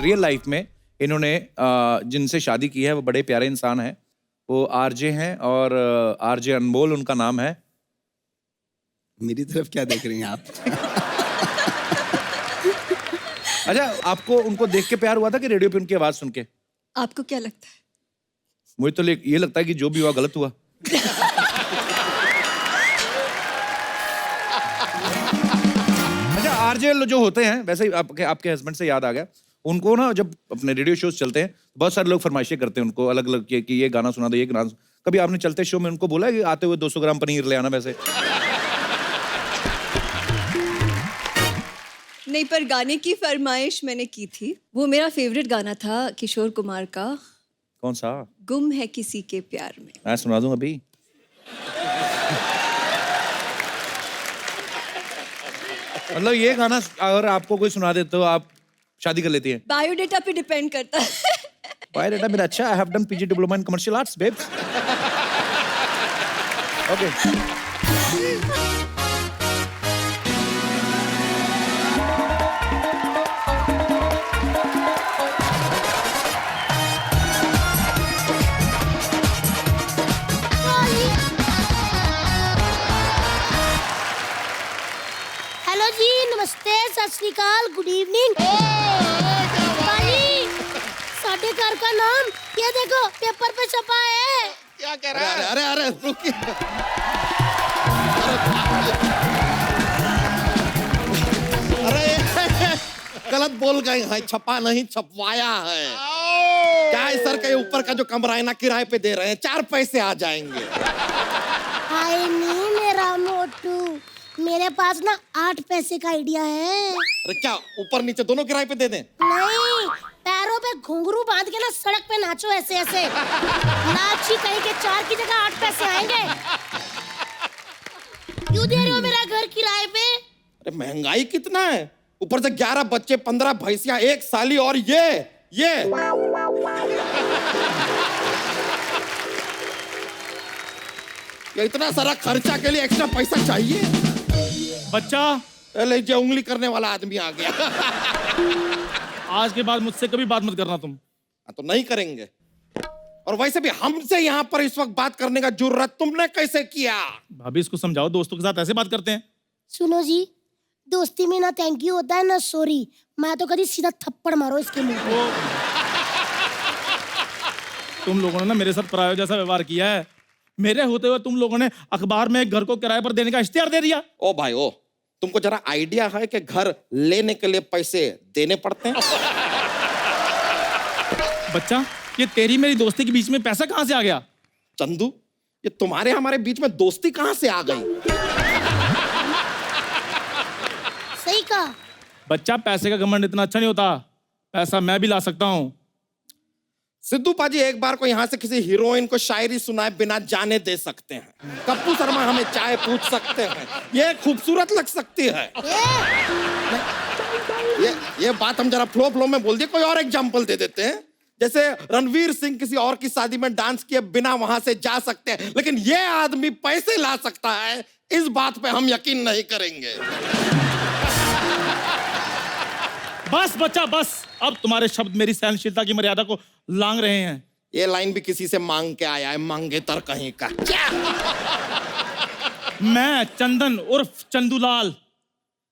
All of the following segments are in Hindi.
रियल लाइफ में इन्होंने जिनसे शादी की है वो बड़े प्यारे इंसान हैं, वो आरजे हैं और आरजे अनमोल उनका नाम है। मेरी तरफ क्या देख रही हैं आप? अच्छा, आपको उनको देख के प्यार हुआ था कि रेडियो पे उनकी आवाज सुन के? आपको क्या लगता है? मुझे तो ये लगता है कि जो भी हुआ गलत हुआ। अच्छा, आरजे जो होते हैं, वैसे ही आपके हस्बैंड से याद आ गया, उनको ना जब अपने रेडियो शोज चलते हैं बहुत सारे लोग फरमाइशें करते हैं उनको अलग अलग कि ये गाना सुना दो, ये गाना। कभी आपने चलते शो में उनको बोला है कि आते हुए 200 ग्राम पनीर ले आना? वैसे नहीं, पर गाने की फरमाइश मैंने की थी। वो मेरा फेवरेट गाना था किशोर कुमार का। कौन सा? गुम है किसी के प्यार में। मैं सुना दूं अभी? मतलब ये गाना अगर आपको कोई सुना दे तो आप शादी कर लेती हैं? बायोडेटा पे डिपेंड करता है। बायोडेटा मेरा अच्छा, I have done PG diploma in commercial arts babes. Okay. Hello जी, नमस्ते, सत श्री अकाल, गुड इवनिंग। साढ़े घर का नाम ये देखो पेपर पे छपा है। क्या कह रहा है? अरे अरे रुकिए। अरे गलत बोल गए हैं, छपा नहीं छपवाया है। क्या है सर के ऊपर का जो कमरा है ना किराए पे दे रहे हैं, 4 पैसे आ जाएंगे। हाय नहीं मेरा मोटू, मेरे पास ना 8 पैसे का आइडिया है। अरे क्या ऊपर नीचे दोनों किराए पे दे दें? नहीं, पैरों पे घुंघरू बांध के ना सड़क पे नाचो ऐसे ऐसे। नाची कहीं के 4 की जगह 8 पैसे आएंगे। क्यों दे रहे हो मेरा घर किराए पे? अरे महंगाई कितना है, ऊपर से 11 बच्चे, 15 भैंसियां, 1 साली और ये इतना सारा खर्चा के लिए एक्स्ट्रा पैसा चाहिए? बच्चा, पहले जो उंगली करने वाला आदमी आ गया। आज के बाद मुझसे कभी बात मत करना तुम। तो नहीं करेंगे। और वैसे भी हमसे यहाँ पर इस वक्त बात करने का जुर्रत तुमने कैसे किया? भाभी इसको समझाओ, दोस्तों के साथ ऐसे बात करते हैं? सुनो जी, दोस्ती में ना थैंक यू होता है ना सॉरी। मैं तो कभी सीधा थप्पड़ मारो इसके मुंह पे। तुम लोगों ने ना मेरे साथ पराया जैसा व्यवहार किया है। मेरे होते हुए तुम लोगों ने अखबार में एक घर को किराए पर देने का इश्तिहार दे दिया। ओ भाई ओ, तुमको जरा आइडिया है कि घर लेने के लिए पैसे देने पड़ते हैं? बच्चा, ये तेरी मेरी दोस्ती के बीच में पैसा कहां से आ गया? चंदू, ये तुम्हारे हमारे बीच में दोस्ती कहां से आ गई? सही कहा। बच्चा, पैसे का घमंड इतना अच्छा नहीं होता। पैसा मैं भी ला सकता हूँ। सिद्धू पाजी एक बार को यहाँ से किसी हीरोइन को शायरी सुनाए बिना जाने दे सकते हैं। कप्पू शर्मा हमें चाय पूछ सकते हैं। ये खूबसूरत लग सकती है। ये बात हम जरा फ्लो में बोल दिए, कोई और एग्जांपल दे देते हैं। जैसे रणवीर सिंह किसी और की शादी में डांस किए बिना वहां से जा सकते हैं, लेकिन ये आदमी पैसे ला सकता है, इस बात पे हम यकीन नहीं करेंगे। बस बच्चा बस, अब तुम्हारे शब्द मेरी सहनशीलता की मर्यादा को लांग रहे हैं। ये लाइन भी किसी से मांग के आया है, मांगेतर कहीं का। मैं चंदन उर्फ चंदूलाल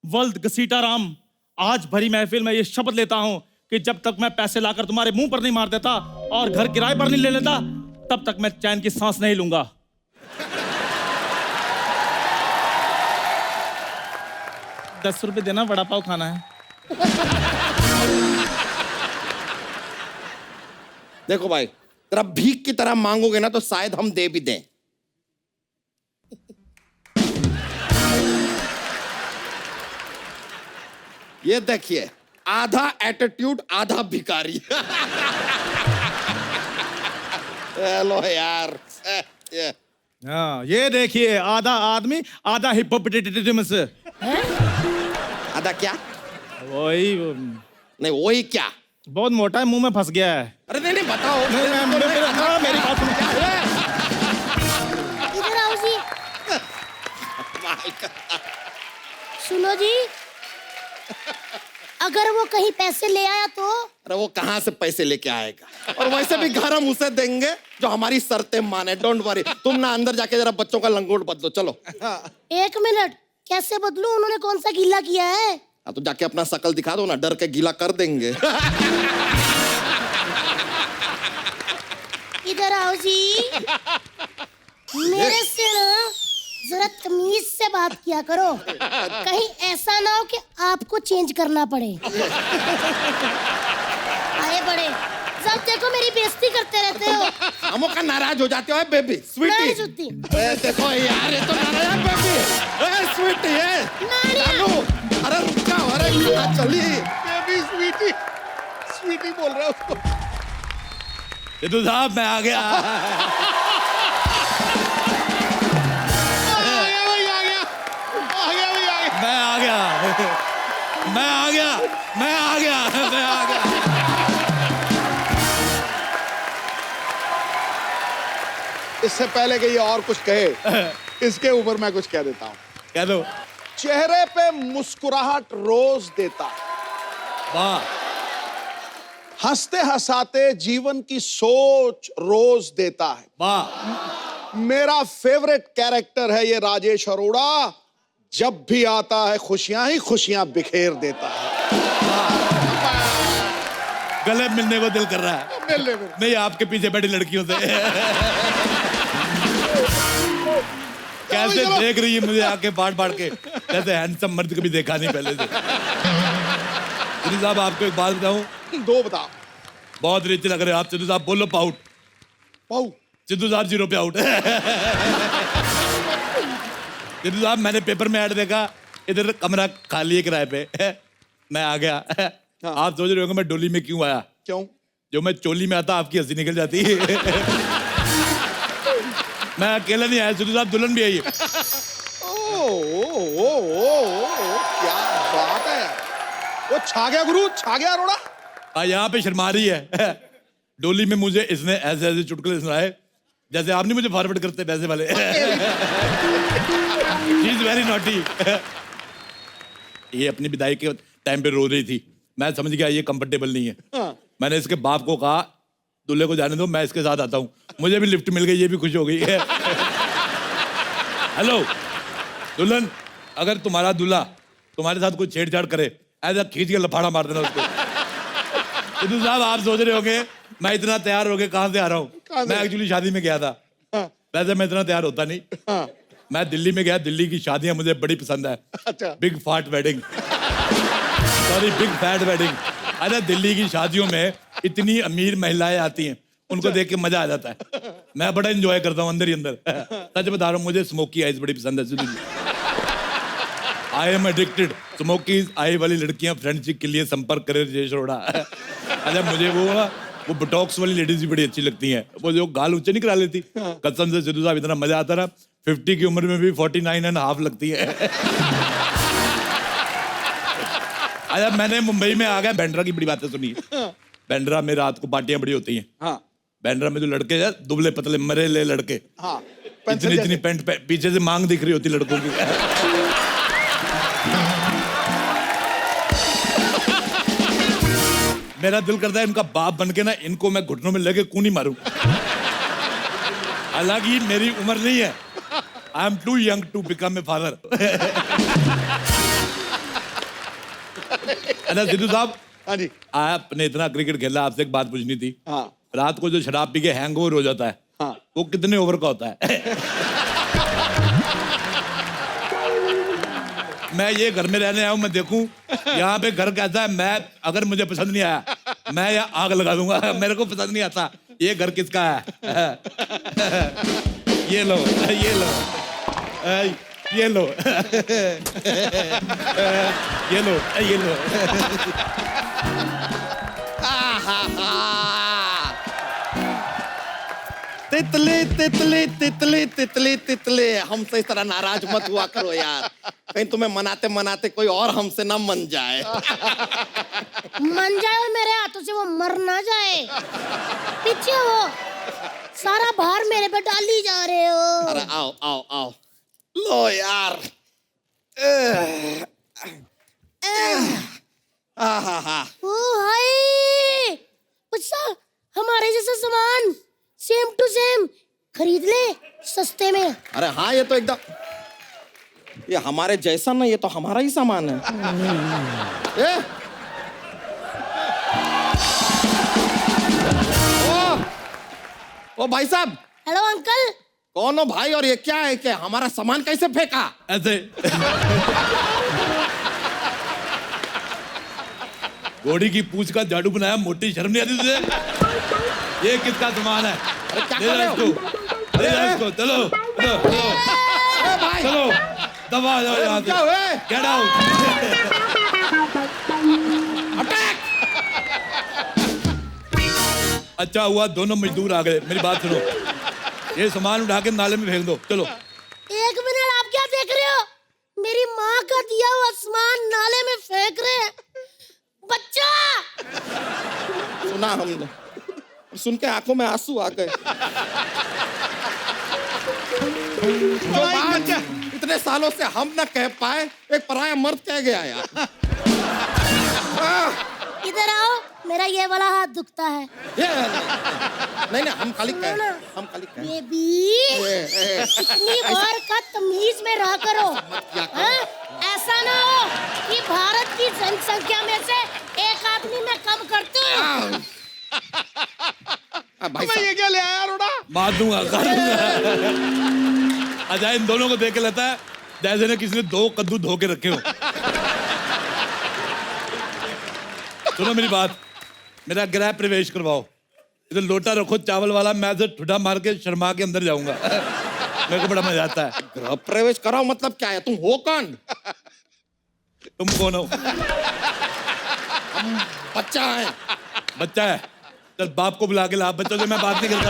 वल्द घसीटा राम आज भरी महफिल में ये शपथ लेता हूं कि जब तक मैं पैसे लाकर तुम्हारे मुंह पर नहीं मार देता और घर किराए पर नहीं ले लेता, तब तक मैं चैन की सांस नहीं लूंगा। ₹10 देना, वड़ा पाव खाना है। देखो भाई, तेरा भीख की तरह मांगोगे ना तो शायद हम दे भी दें। ये देखिए, आधा एटीट्यूड आधा भिखारी। हेलो यार। हाँ, ये देखिए, आधा आदमी आधा हिप्पोपोटेटस। आधा क्या? वही नहीं, वही क्या? बहुत मोटा है, मुंह में फंस गया है। अरे नहीं बताओ। मेरी बात सुनो। इधर आओ जी। सुनो जी, अगर वो कहीं पैसे ले आया तो? अरे वो कहाँ से पैसे लेके आएगा, और वैसे भी घर हम उसे देंगे जो हमारी शर्तें माने। डोंट वरी, तुम ना अंदर जाके जरा बच्चों का लंगोट बदलो, चलो। 1 मिनट, कैसे बदलूं? उन्होंने कौन सा गीला किया है? हाँ तो जाके अपना शकल दिखा दो ना, डर के गीला कर देंगे। इधर आओ जी। मेरे से ना जरा तमीज से बात किया करो, कहीं ऐसा ना हो कि आपको चेंज करना पड़े। आए बड़े, जब देखो मेरी बेइज्जती करते रहते हो। हमो का नाराज हो जाते हो बेबी, नाराज स्वीटी। होती। देखो यार, ये तो नाराज है बेबी। स्वीटी है नारिया। अरे रुक जाओ, अरे कहाँ चली? बेबी स्वीटी, स्वीटी बोल रहा है उसको। सिद्धू साहब मैं आ गया। मैं आ गया, मैं आ गया, मैं आ गया, मैं आ गया। इससे पहले कि ये और कुछ कहे, इसके ऊपर मैं कुछ कह देता हूँ। कह दो। चेहरे पे मुस्कुराहट रोज देता है, वाह। हंसते हंसाते जीवन की सोच रोज देता है। वाह। मेरा फेवरेट कैरेक्टर है ये राजेश अरोड़ा। जब भी आता है खुशियां ही खुशियां बिखेर देता है। गले मिलने को दिल कर रहा है। मिलने। नहीं, आपके पीछे बैठी लड़कियों से। कैसे देख रही है मुझे आके बाढ़ बाढ़ के, जैसे हैंडसम मर्द कभी देखा नहीं पहले से। सिद्धू साहब आपको एक बात बताऊं, 2 बता। बहुत रिच लग रहे हो आप सिद्धू साहब। बोलो पाउट। पाऊ। सिद्धू साहब 0 पे आउट। सिद्धू साहब मैंने पेपर में ऐड देखा, इधर कमरा खाली है किराए पे। मैं आ गया। आप सोच रहे होंगे मैं डोली में क्यों आया। क्यों? जो मैं चोली में आता आपकी हंसी निकल जाती है। मैं अकेला नहीं आया सिद्धू साहब, दुल्हन भी आई है। क्या बात है। वो छा गया गुरु, छा गया अरोड़ा। यहाँ पे शर्मा रही है। डोली में मुझे इसने ऐसे ऐसे चुटकुले सुनाए जैसे आप नहीं मुझे फॉरवर्ड करते पैसे वाले। She is very naughty। ये अपनी विदाई के टाइम पे रो रही थी, मैं समझ गया ये कंफर्टेबल नहीं है। मैंने इसके बाप को कहा दूल्हे को जाने दो, मैं इसके साथ आता हूँ। मुझे भी लिफ्ट मिल गई, ये भी खुश हो गई है। हेलो दुल्हन, अगर तुम्हारा दूल्हा तुम्हारे साथ कोई छेड़छाड़ करे, ऐसा खींच के लफाड़ा मार देना उसको। सिद्धू साहब आप सोच रहे होंगे मैं इतना तैयार हो गया कहाँ से आ रहा हूँ। मैं एक्चुअली शादी में गया था। वैसे मैं इतना तैयार होता नहीं। मैं दिल्ली में गया, दिल्ली की शादियां मुझे बड़ी पसंद है। अच्छा। Big fat wedding, sorry big fat wedding. अरे दिल्ली की शादियों में इतनी अमीर महिलाएं आती हैं, उनको देख के मजा आ जाता है। मैं बड़ा एंजॉय करता हूँ अंदर ही अंदर। सच बता रहा हूँ, मुझे स्मोकी आइज बड़ी पसंद है। I am addicted. स्मोकी आई वाली लड़कियां फ्रेंडशिप के लिए संपर्क करे राजेश अरोड़ा। अच्छा मुझे वो बोटॉक्स वाली लेडीज भी बड़ी अच्छी लगती हैं, वो जो गाल ऊंचे नहीं करा लेती। कसम से सिद्धू साहब इतना मजा आता ना, 50 की उम्र में भी 49.5 लगती है। अच्छा मैंने मुंबई में आ गया, बैंड्रा की बड़ी बातें सुनी। बैंड्रा में रात को पार्टियां बड़ी होती हैं। हाँ। बैंड्रा में जो लड़के हैं दुबले पतले मरेले लड़के, हाँ। इतनी इतनी पैंट पीछे से मांग दिख रही होती लड़कों की। मेरा दिल करता है इनका बाप बन के ना इनको मैं घुटनों में लेके कूनी मारूं। हालांकि मेरी उम्र नहीं है, I am too young to become a father. अच्छा सिद्धू साहब, हाँ जी। आपने इतना क्रिकेट खेला, आपसे एक बात पूछनी थी। हाँ। रात को जो शराब पी के हैंगओवर हो जाता है, हाँ। वो कितने ओवर का होता है? मैं ये घर में रहने आया हूं, मैं देखूं यहाँ पे घर कैसा है। मैं अगर मुझे पसंद नहीं आया, मैं यहाँ आग लगा दूंगा। मेरे को पसंद नहीं आता ये घर किसका है। ये लो, ये लो, ये लो, ये लो, ये लो। तितली तितली तितली तितली तितली, हमसे इस तरह नाराज मत हुआ करो यार, कहीं तुम्हें मनाते मनाते कोई और हमसे ना मन जाए। मन जाए और मेरे हाथों से वो मर ना जाए। पीछे हो, सारा भार मेरे पे डाली जा रहे हो। अरे आओ आओ आओ, लो यार। आहा ओ हाय, अच्छा हमारे जैसा सामान सेम टू सेम खरीद ले सस्ते में। अरे हाँ, ये तो एकदम, ये हमारे जैसा ना, ये तो हमारा ही सामान है। ए? ओ भाई साहब, हेलो अंकल। कौन हो भाई, और ये क्या है कि हमारा सामान कैसे फेंका? ऐसे घोड़ी की पूंछ का झाड़ू बनाया, मोटी शर्म नहीं आती तुझे? ये किसका सामान है? अरे क्या ले कर जा रहे हो? इसको, ले जा इसको, चलो चलो चलो ए भाई, चलो, दबा जाओ यहाँ क्या हुआ? से, गेट आउट। अटैक! अच्छा हुआ दोनों मजदूर आ गए। मेरी बात सुनो, ये सामान उठा के नाले में फेंक दो, चलो। एक मिनट, आप क्या देख रहे हो? मेरी माँ का दिया हुआ सामान नाले में फेंक रहे हैं। बच्चा! सुना हमने, सुन के आंखों में आंसू आ गए। जो बात इतने सालों से हम न कह पाए, एक पराया मर्द कह गया यार। इधर आओ, मेरा ये वाला हाथ दुखता है। ये नहीं नहीं, हम खाली कह, हम खाली कह। बेबी, इतनी बार का तमीज में रहा करो। हाँ? ऐसा ना हो कि भारत की जनसंख्या में से एक आदमी मैं कम करती हूँ। भाई मैं ये क्या ले आया रोड़ा? मार दूंगा, कर दूंगा। अजय इन दोनों को देख के लगता है जैसे ने किसी ने 2 कद्दू धो के रखे हो। सुनो मेरी बात, मेरा गृह प्रवेश करवाओ। इधर लोटा रखो चावल वाला, मैं इधर ठुडा मार के शर्मा के अंदर जाऊंगा। मेरे को बड़ा मजा आता है। गृह प्रवेश कराओ मतलब क्या है? तुम हो कौन? तुम कौन हो? बच्चा है। बच्चा है? चल बाप को बुला के ला, बच्चों से मैं बात नहीं करता।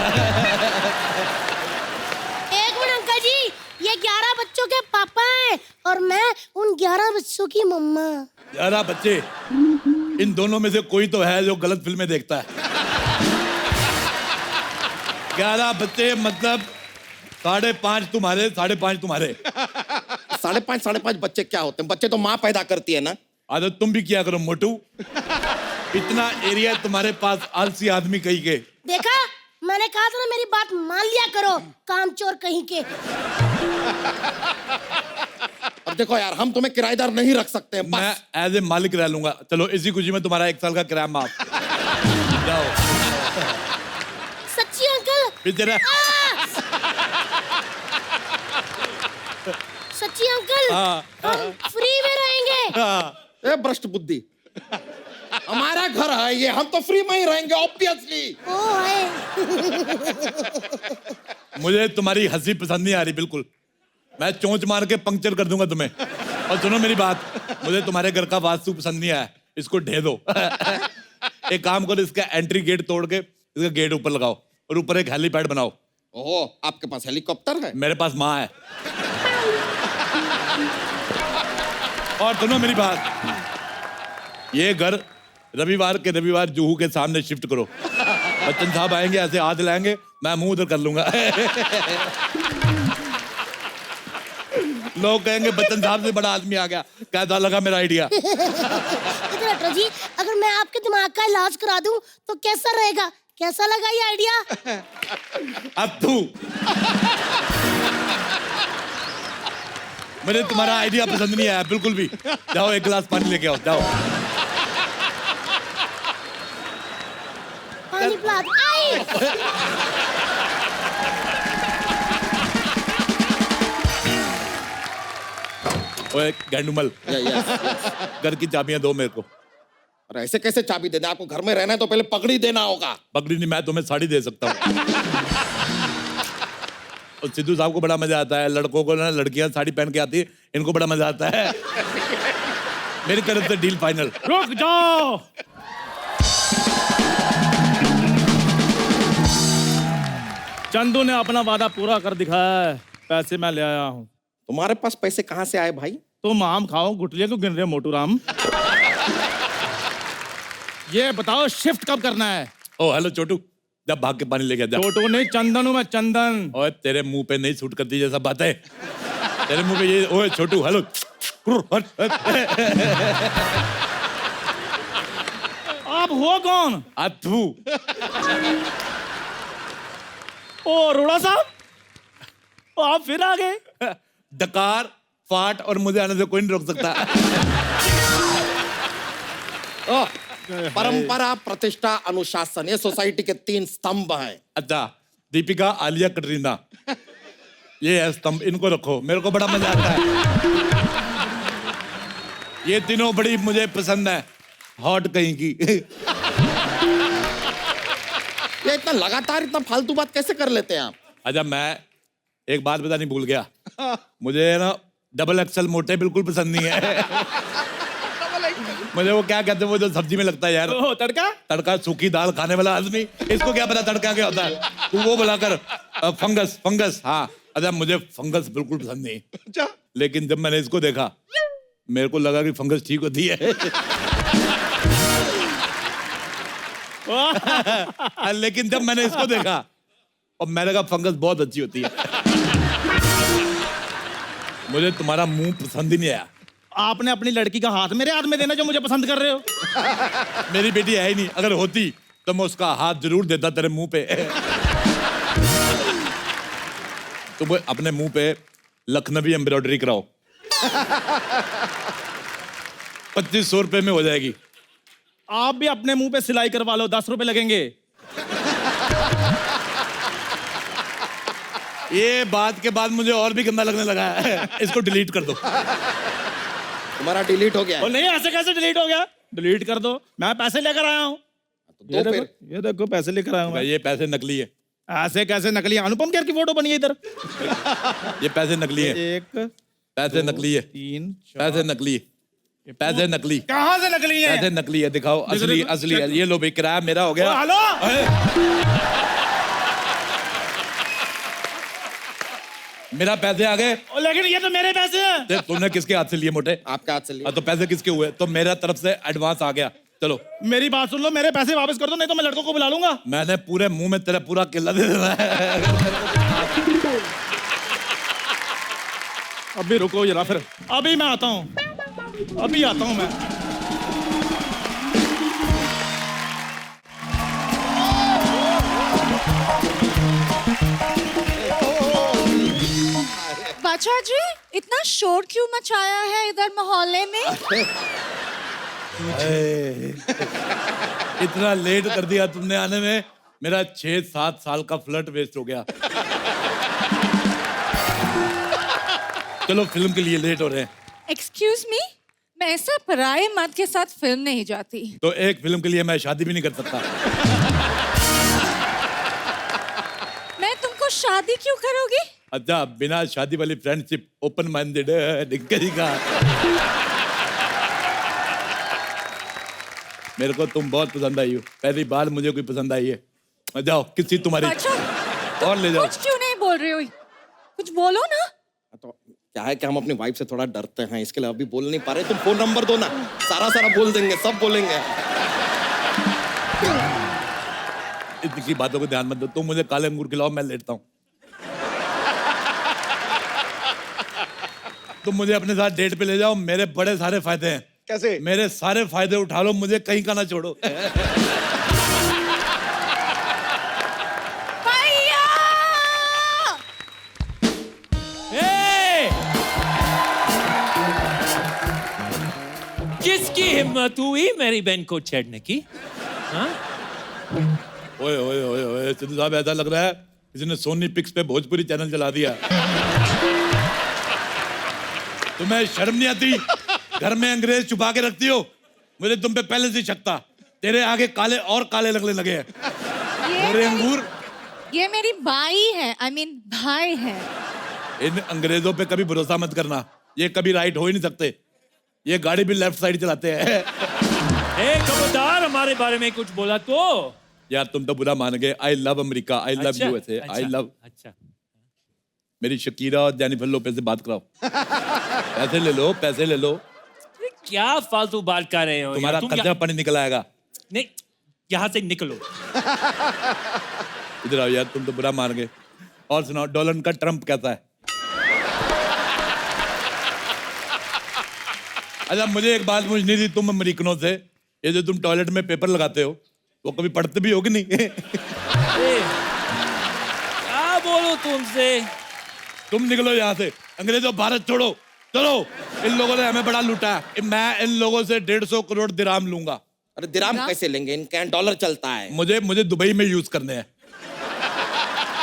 एक मिनट अंकल जी, ये 11 बच्चों के पापा हैं और मैं उन 11 बच्चों की मम्मा। 11 बच्चे? इन दोनों में से कोई तो है जो गलत फिल्में देखता है। 11 बच्चे मतलब 5.5 तुम्हारे, 5.5 तुम्हारे। 5.5 बच्चे क्या होते हैं? बच्चे तो माँ पैदा करती है ना। आदत तुम भी किया करो मोटू। इतना एरिया तुम्हारे पास, आलसी आदमी कहीं के। देखा, मैंने कहा था ना, मेरी बात मान लिया करो, कामचोर कहीं के। अब देखो यार, हम तुम्हें किराएदार नहीं रख सकते हैं, मैं बस। एज ए मालिक रह लूंगा। चलो इसी खुशी में तुम्हारा 1 साल का किराया माफ। जाओ। सच्ची अंकल? फिर तेरा सच्ची अंकल? हाँ। हम फ्री में रहेंगे। हाँ। ए भ्रष्ट बुद्धि, हमारा घर है ये, हम तो फ्री में ही रहेंगे ऑब्वियसली। ओ है। मुझे तुम्हारी हंसी पसंद नहीं आ रही बिल्कुल। मैं चोंच मार के पंक्चर कर दूंगा तुम्हें। और सुनो मेरी बात, मुझे तुम्हारे घर का वास्तु पसंद नहीं आया, इसको ढे दो। एक काम करो, इसका एंट्री गेट तोड़ के इसका गेट ऊपर लगाओ और ऊपर एक हेलीपैड बनाओ। ओहो, आपके पास हेलीकॉप्टर है? मेरे पास माँ है। और सुनो मेरी बात, ये घर रविवार के रविवार जूहू के सामने शिफ्ट करो। बच्चन साहब आएंगे, ऐसे हाथ लाएंगे, मैं मुंह उधर कर लूंगा। लोग कहेंगे बच्चन साहब से बड़ा आदमी आ गया। कैसा लगा मेरा आइडिया? इधर हटो जी, अगर मैं आपके दिमाग का इलाज करा दूं तो कैसा रहेगा? कैसा लगा ये आइडिया? अब तू मुझे तुम्हारा आइडिया पसंद नहीं आया बिल्कुल भी। जाओ एक गिलास पानी लेके आओ, जाओ। पानी पिला दो। आई! ओए गैंडूमल, घर की चाबियां दो मेरे को। और ऐसे कैसे चाबी दे दे? आपको घर में रहना है तो पहले पगड़ी देना होगा। पगड़ी नहीं, मैं तुम्हें साड़ी दे सकता हूँ। और सिद्धू साहब को बड़ा मजा आता है, लड़कों को ना लड़कियां साड़ी पहन के आती है, इनको बड़ा मजा आता है। मेरी तरफ से डील फाइनल। रुक जाओ। चंदू ने अपना वादा पूरा कर दिखाया है, पैसे मैं ले आया हूँ। तुम्हारे पास पैसे कहाँ से आए भाई? तुम आम खाओ, गुटलियां क्यों गिन रहे हो मोटू राम? ये बताओ शिफ्ट कब करना है? ओ हेलो छोटू, जब भाग के पानी लेके जा। छोटू नहीं, चंदन हूँ मैं, चंदन। ओए तेरे मुंह पे नहीं सूट करती जैसा बात है। तेरे मुंह पे ये, ओए छोटू हेलो। आप हो कौन? अथू। ओ अरोड़ा साहब, ओ आप फिर आ गए। डकार, फाट और मुझे आने से कोई नहीं रोक सकता। ओ, परंपरा, प्रतिष्ठा, अनुशासन, ये सोसाइटी के 3 स्तंभ हैं। अच्छा, दीपिका, आलिया, कटरीना, ये है स्तंभ, इनको रखो, मेरे को बड़ा मजा आता है। ये तीनों बड़ी मुझे पसंद है, हॉट कहीं की। ये इतना लगातार इतना फालतू बात कैसे कर लेते हैं आप? अच्छा, मैं एक बात बतानी भूल गया, मुझे ना डबल एक्सल मोटे बिल्कुल पसंद नहीं है। मुझे वो क्या कहते हैं, वो जो सब्जी में लगता है यार, ओ तड़का। तड़का, सूखी दाल खाने वाला आदमी, इसको क्या पता तड़का क्या होता है? तू वो बुलाकर फंगस, फंगस, हाँ। अच्छा, मुझे फंगस बिल्कुल पसंद नहीं, लेकिन जब मैंने इसको देखा मेरे को लगा कि फंगस ठीक होती है। लेकिन जब मैंने इसको देखा और मैंने कहा फंगस बहुत अच्छी होती है। मुझे तुम्हारा मुंह पसंद ही नहीं आया। आपने अपनी लड़की का हाथ मेरे हाथ में देना जो मुझे पसंद कर रहे हो। मेरी बेटी है ही नहीं, अगर होती तो मैं उसका हाथ जरूर देता तेरे मुंह पे। तुम अपने मुंह पे लखनवी एम्ब्रॉयडरी कराओ, 2500 रुपए में हो जाएगी। आप भी अपने मुंह पे सिलाई करवा लो, 10 रुपए लगेंगे। ये बात के बाद मुझे और भी गंदा लगने लगा है। इसको डिलीट कर दो। तुम्हारा डिलीट हो गया ओ है। नहीं, ऐसे कैसे डिलीट हो गया? डिलीट कर दो, मैं पैसे लेकर आया हूँ। तो फिर ये देखो पैसे लेकर आया हूँ मैं। ये पैसे नकली है। ऐसे कैसे नकली? अनुपम खेर की फोटो बनी है इधर। ये पैसे नकली है। 1 पैसे नकली है। 3 पैसे नकली है। पैसे नकली। कहाँ से नकली है? पैसे नकली है, दिखाओ। असली देखो, असली है। ये लो भाई, किराया मेरा हो गया। हेलो, मेरा पैसे आ गए। लेकिन ये तो मेरे पैसे हैं। तूने किसके हाथ से लिए मोटे? आपके हाथ से लिया। तो पैसे किसके हुए? तो मेरा तरफ से एडवांस आ गया। चलो, मेरी बात सुन लो, मेरे पैसे वापस कर दो, नहीं तो मैं लड़कों को बुला लूंगा। मैंने पूरे मुंह में तेरा पूरा किला दे देना है। अभी रुको जरा, फिर अभी मैं आता हूँ, अभी आता हूँ मैं। बादशाह जी, इतना शोर क्यों मचाया है इधर मोहल्ले में? इतना लेट कर दिया तुमने आने में, मेरा 6-7 साल का फ्लर्ट वेस्ट हो गया। चलो, फिल्म के लिए लेट हो रहे हैं। एक्सक्यूज मी, मैं ऐसा पराये मर्द के साथ फिल्म नहीं जाती। तो एक फिल्म के लिए मैं शादी भी नहीं कर सकता। मैं तुमको शादी क्यों करोगी? अच्छा, बिना शादी वाली फ्रेंडशिप, ओपन माइंडेड का। मेरे को तुम बहुत पसंद आई हो, पहली बार मुझे कोई पसंद आई है। जाओ, किसी तुम्हारी बादशाह, और ले जाओ। कुछ क्यों नहीं बोल रही हो? कुछ बोलो ना। तो क्या है कि हम अपनी वाइफ से थोड़ा डरते हैं, इसके लिए अभी बोल नहीं पा रहे। तुम फोन नंबर दो ना, सारा बोल देंगे, सब बोलेंगे। इतनी बातों को ध्यान मत दो। तुम मुझे काले अंगूर खिलाओ, मैं लेटता हूँ। तुम मुझे अपने साथ डेट पे ले जाओ, मेरे बड़े सारे फायदे हैं। कैसे? मेरे सारे फायदे उठा लो, मुझे कहीं का ना छोड़ो। भैया! किसकी हिम्मत हुई मेरी बहन को छेड़ने की? हाँ? ओए ओए ओए ओए, सिद्धू साहब, ऐसा लग रहा है किसी ने सोनी पिक्स पे भोजपुरी चैनल चला दिया। तुम्हें शर्म नहीं आती? घर में अंग्रेज छुपा के रखती हो। मुझे तुम पे पहले से शक था, तेरे आगे काले और काले लगने लगे हैं। गोरे अंगूर। ये मेरी बाई है, I mean भाई है। इन अंग्रेजों पे कभी भरोसा मत करना, ये कभी राइट हो ही नहीं सकते। ये गाड़ी भी लेफ्ट साइड चलाते हैं। ए खबरदार, हमारे बारे में कुछ बोला तो। यार, तुम तो बुरा मान गए। I love America, I love USA, I love. अच्छा, मेरी शकीरा और जेनिफर लोपेज से बात कराओ। पैसे ले लो, पैसे ले लो। क्या फालतू बात कर रहे हो? तुम्हारा यार, तुम खर्चा पानी निकल आएगा। नहीं, यहाँ से निकलो। इधर आओ यार, तुम तो बुरा मान गए। और सुनाओ, डोनाल्ड का ट्रम्प कैसा है? अच्छा, मुझे एक बात पूछनी थी तुम अमेरिकनों से ये जो तुम टॉयलेट में पेपर लगाते हो वो कभी पढ़ते भी हो कि नहीं? क्या बोलो तुमसे? तुम निकलो यहाँ से, अंग्रेजों भारत छोड़ो, चलो। इन लोगों ने हमें बड़ा लूटा है, मैं इन लोगों से 150 करोड़ दिराम लूंगा। अरे दिराम कैसे लेंगे, इनके यहाँ डॉलर चलता है। मुझे दुबई में यूज करने हैं।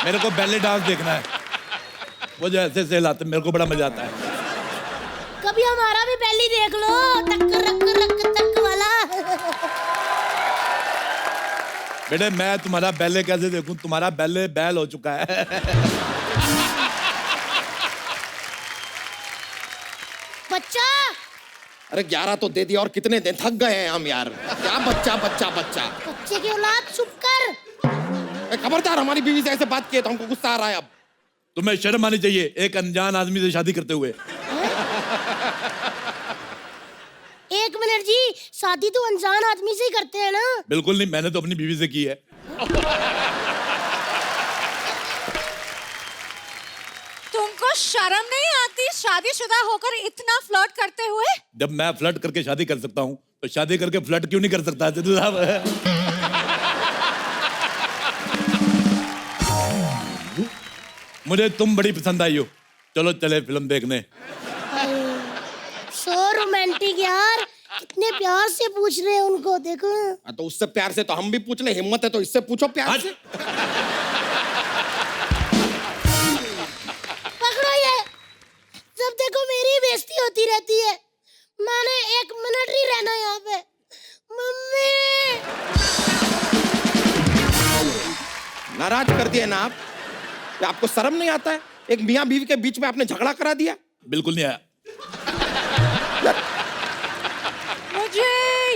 मेरे को बैले डांस देखना है, वो जो ऐसे से लाते, मेरे को बड़ा मजा आता है। कभी हमारा भी बैली देख लो, टक रक रक टक वाला। बेटे मैं तुम्हारा बैले कैसे देखूं? तुम्हारा बैले बैल हो चुका है। बच्चा अरे 11 तो दे दिया, और कितने दिन थक गए हैं हम यार। क्या बच्चा बच्चा बच्चा, बच्चे की औलाद चुप कर। खबरदार, हमारी बीवी से ऐसे बात किए तो हमको गुस्सा आ रहा है अब। तुम्हें शर्म आनी चाहिए एक अनजान आदमी से शादी करते हुए। एक मिनट जी, शादी तो अनजान आदमी से ही करते हैं ना। बिल्कुल नहीं, मैंने तो अपनी बीवी से की है। तुमको शर्म नहीं आती शादीशुदा होकर इतना फ्लर्ट करते हुए? जब मैं फ्लर्ट करके शादी कर सकता हूँ तो शादी करके फ्लर्ट क्यों नहीं कर सकता? सिद्धू साहब, मुझे तुम बड़ी पसंद आई हो, चलो चले फिल्म देखने। सो रोमांटिक यार, कितने प्यार से पूछ रहे हैं उनको, देखो। तो उससे प्यार से तो हम भी पूछ ले, हिम्मत है तो इससे पूछो प्यार से। पकड़ो ये, जब देखो मेरी बेइज्जती होती रहती है। मैंने 1 मिनट नहीं रहना यहाँ पे। मम्मी नाराज कर दिए ना आप? क्या आपको शर्म नहीं आता है? एक मियाँ बीवी के बीच में आपने झगड़ा करा दिया। बिल्कुल नहीं आया। मुझे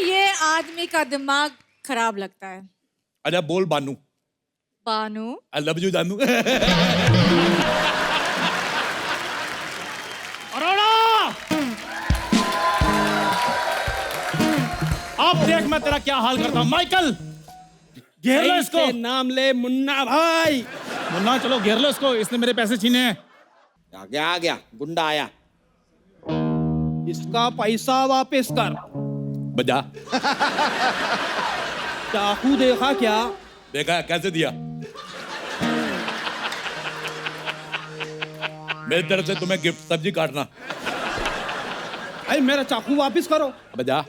ये आदमी का दिमाग खराब लगता है। अच्छा बोल बानू। बानू, आई लव यू जानू। अरोड़ा! अब देख मैं तेरा क्या हाल करता हूँ। माइकल, घेर लो इसको। नाम ले मुन्ना भाई। मुन्ना चलो घेर लो इसको, इसने मेरे पैसे छीने हैं। आ गया गुंडा आया। इसका पैसा वापस कर। बजा। चाकू देखा क्या? देखा कैसे दिया? मेरी तरफ से तुम्हें गिफ्ट, सब्जी काटना। अरे मेरा चाकू वापस करो। बजा।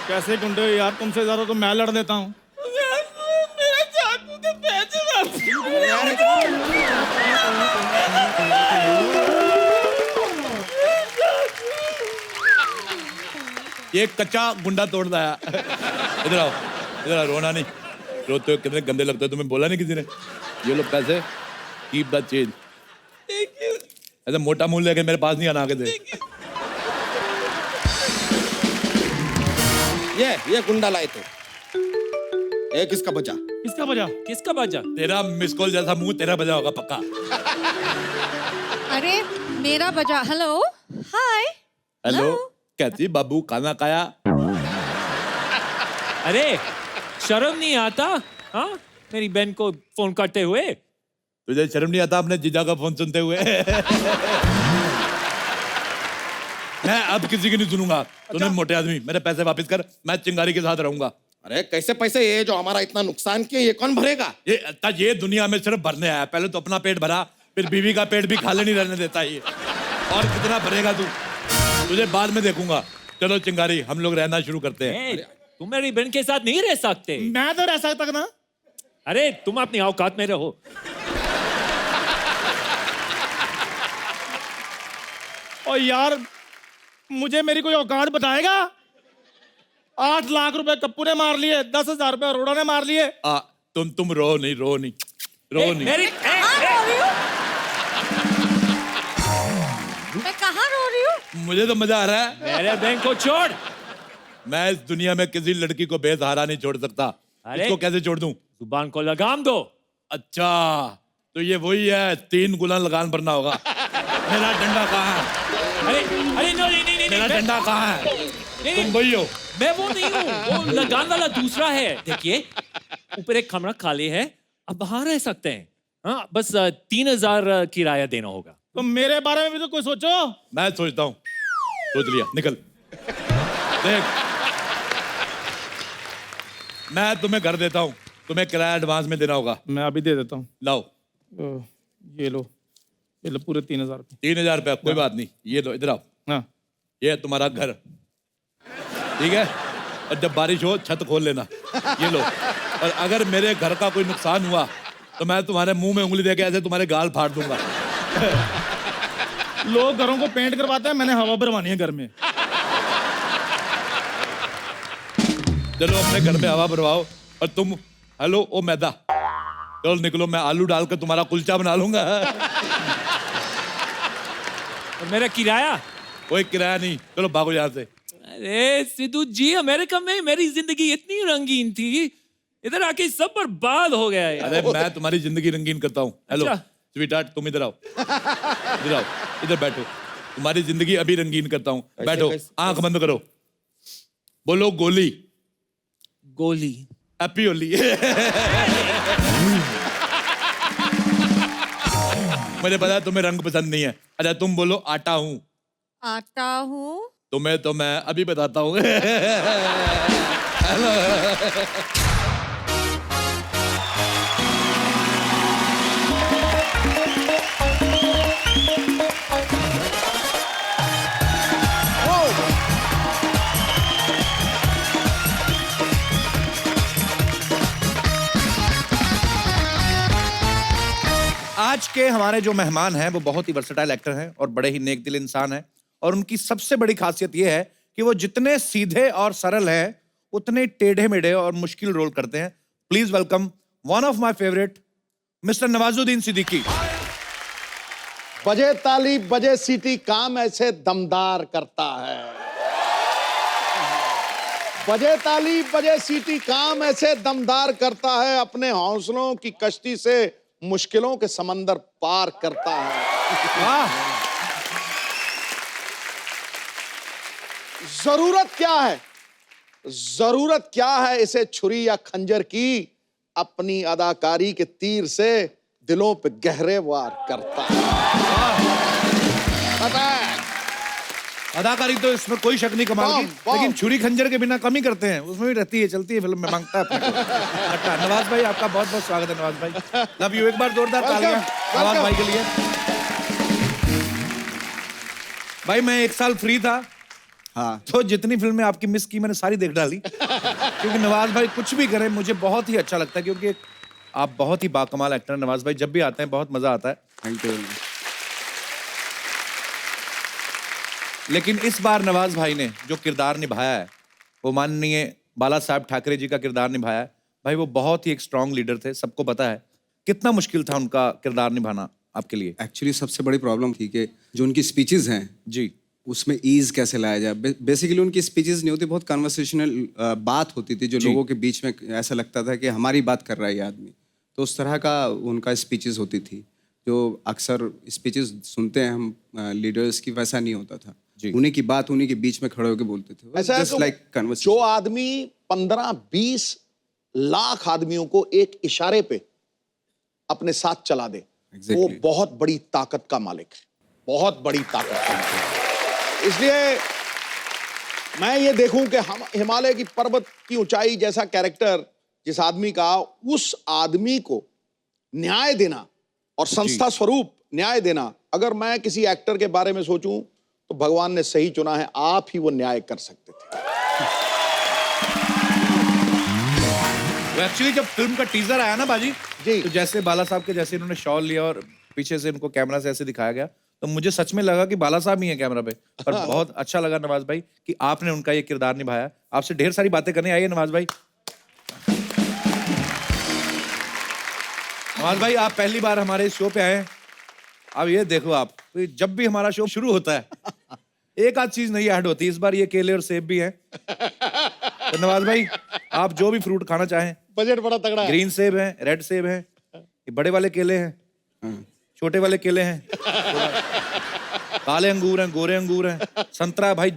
कैसे गुंडे यार, तुमसे ज्यादा तो मैं लड़ देता हूँ। मेरा चाकू के पैसे ये कच्चा गुंडा तोड़ लाया। इधर आओ, इधर आओ, रोना नहीं। रोते हो कितने गंदे लगते हो, तुम्हें बोला नहीं किसी ने? ये लो पैसे, कीप द चेंज। ऐसे मोटा मूल लेके मेरे पास नहीं आना आगे से। ये गुंडा लाए थे। ये किसका बचा? किसका बजा? किसका बाजा? तेरा मिस कॉल जैसा मुंह तेरा बजा होगा पक्का। अरे मेरा बजा। हेलो, हाय। हेलो, कैसी बाबू, खाना खाया? अरे शर्म नहीं आता? हाँ, मेरी बहन को फोन करते हुए। तुझे शर्म नहीं आता अपने जीजा का फोन सुनते हुए? मैं अब किसी की नहीं सुनूंगा। तूने मोटे आदमी, मेरे पैसे वापस कर, मैं चिंगारी के साथ रहूंगा। अरे कैसे पैसे? ये जो हमारा इतना नुकसान किया, ये कौन भरेगा? ये दुनिया में सिर्फ भरने आया। पहले तो अपना पेट भरा, फिर बीवी का पेट भी खाली नहीं रहने देता ये। और कितना भरेगा तू? तुझे बाद में देखूंगा। चलो चिंगारी, हम लोग रहना शुरू करते हैं। ए, तुम मेरी बहन के साथ नहीं रह सकते। मैं तो रह सकता ना। अरे तुम अपनी औकात में रहो। और यार मुझे मेरी कोई औकात बताएगा? 8 लाख रुपए कप्पू ने मार लिए, 10,000 रुपए अरोड़ा ने मार लिए। तुम रो नहीं, रो नहीं, रो नहीं। कहाँ रो रही हूँ? मैं कहाँ रो रही हूँ? मुझे तो मजा आ रहा है। मेरे बहन को छोड़। मैं इस दुनिया में किसी लड़की को बेसहारा नहीं छोड़ सकता। अरे इसको कैसे छोड़ दूं? जुबान को लगाम दो। अच्छा, तो ये वही है, 3 गुना लगान भरना होगा। मेरा डंडा कहाँ है? अरे अरे नहीं मेरा डंडा कहाँ है? नहीं, तुम वही हो। मैं वो नहीं हूँ, वो लगान वाला दूसरा है। देखिए ऊपर एक कमरा खाली है, अब बाहर रह सकते हैं। हाँ बस 3,000 किराया देना होगा। तो मेरे बारे में भी तो कोई सोचो। मैं सोचता हूँ। सोच लिया, निकल। देख मैं तुम्हें घर देता हूँ, तुम्हें किराया एडवांस में देना होगा। मैं अभी दे देता हूँ। लाओ ये लो पूरे 3,000 रुपये। 3,000 रुपया, कोई बात नहीं, ये दो, इधर आओ। हाँ ये है तुम्हारा घर, ठीक है? और जब बारिश हो छत खोल लेना, ये लो। और अगर मेरे घर का कोई नुकसान हुआ तो मैं तुम्हारे मुंह में उंगली देके ऐसे तुम्हारे गाल फाड़ दूंगा। लोग घरों को पेंट करवाते हैं, मैंने हवा भरवानी है घर में। चलो अपने घर में हवा भरवाओ। और तुम, हेलो ओ मैदा, चलो निकलो, मैं आलू डालकर तुम्हारा कुलचा बना लूंगा। और मेरा किराया? कोई किराया नहीं, चलो भागो यहाँ से। अरे सिद्धू जी, अमेरिका में मेरी जिंदगी इतनी रंगीन थी, इधर आके सब बर्बाद हो गया है। अरे मैं तुम्हारी जिंदगी रंगीन करता हूँ। हेलो अच्छा। स्वीटहार्ट, तुम इधर आओ, इधर आओ, इधर बैठो। तुम्हारी जिंदगी अभी रंगीन करता हूँ, बैठो, आंख बंद करो, बोलो गोली। गोली। हैप्पी होली। मुझे पता है तुम्हें रंग पसंद नहीं है। अच्छा तुम बोलो आटा हूँ। आता हूँ। तुम्हें तो मैं अभी बताता हूँ। आज के हमारे जो मेहमान हैं वो बहुत ही वर्सेटाइल एक्टर हैं और बड़े ही नेक दिल इंसान हैं। और उनकी सबसे बड़ी खासियत ये है कि वो जितने सीधे और सरल हैं उतने टेढ़े मेढ़े और मुश्किल रोल करते हैं। Please welcome one of my favourite mister Nawazuddin Siddiqui. बजे ताली बजे सीटी, काम ऐसे दमदार करता है। बजे ताली बजे सीटी, काम ऐसे दमदार करता है, अपने हौसलों की कश्ती से मुश्किलों के समंदर पार करता है। जरूरत क्या है, जरूरत क्या है इसे छुरी या खंजर की, अपनी अदाकारी के तीर से दिलों पे गहरे वार करता है। पता है, अदाकारी तो इसमें कोई शक नहीं कमाल की, बम। लेकिन छुरी खंजर के बिना कम ही करते हैं, उसमें भी रहती है, चलती है फिल्म में, मांगता है अपने को। अच्छा नवाज भाई, आपका बहुत बहुत स्वागत है। नवाज भाई लव यू, एक बार जोरदार तालियां नवाज भाई के लिए। भाई मैं एक साल फ्री था, हाँ तो जितनी फिल्में आपकी मिस की मैंने सारी देख डाली, क्योंकि नवाज भाई कुछ भी करें मुझे बहुत ही अच्छा लगता है, क्योंकि आप बहुत ही बाकमाल एक्टर हैं। नवाज भाई जब भी आते हैं बहुत मजा आता है। Thank you. लेकिन इस बार नवाज भाई ने जो किरदार निभाया है वो माननीय बाला साहब ठाकरे जी का किरदार निभाया है। भाई वो बहुत ही एक स्ट्रांग लीडर थे, सबको पता है। कितना मुश्किल था उनका किरदार निभाना आपके लिए? एक्चुअली सबसे बड़ी प्रॉब्लम थी कि जो उनकी स्पीचेस हैं जी, उसमें ईज कैसे लाया जाए। बेसिकली उनकी स्पीचेस नहीं होती, बहुत कन्वर्सेशनल बात होती थी, जो लोगों के बीच में ऐसा लगता था कि हमारी बात कर रहा है ये आदमी। तो उस तरह का उनका स्पीचेस होती थी, जो अक्सर स्पीचेस सुनते हैं हम लीडर्स की, वैसा नहीं होता था। उन्हीं की बात उन्हीं के बीच में खड़े होकर बोलते थे। ऐसा है Just तो like conversation. जो आदमी 15-20 लाख आदमियों को एक इशारे पे अपने साथ चला दे, वो बहुत बड़ी ताकत का मालिक है, बहुत बड़ी ताकत का मालिक है। इसलिए मैं ये देखूं कि हम हिमालय की पर्वत की ऊंचाई जैसा कैरेक्टर जिस आदमी का, उस आदमी को न्याय देना और संस्था स्वरूप न्याय देना, अगर मैं किसी एक्टर के बारे में सोचूं तो भगवान ने सही चुना है, आप ही वो न्याय कर सकते थे। एक्चुअली जब फिल्म का टीजर आया ना बाजी जी, तो जैसे बाला साहब के जैसे इन्होंने शॉल लिया और पीछे से इनको कैमरा से ऐसे दिखाया गया, तो मुझे सच में लगा कि बाला साहब ही हैं कैमरा पे। पर बहुत अच्छा लगा नवाज भाई कि आपने उनका ये किरदार निभाया। आपसे ढेर सारी बातें करने आई है नवाज भाई। नवाज भाई आप पहली बार हमारे शो पे आए हैं। अब ये देखो आप, तो जब भी हमारा शो शुरू होता है एक आध चीज नहीं ऐड होती। इस बार ये केले और सेब भी हैं। तो नवाज भाई आप जो भी फ्रूट खाना चाहें, बजट बड़ा तगड़ा है। ग्रीन सेब हैं, रेड सेब हैं, ये बड़े वाले केले हैं, छोटे वाले केले हैं, काले अंगूर हैं, गोरे अंगूर हैं, संतरा है भाई,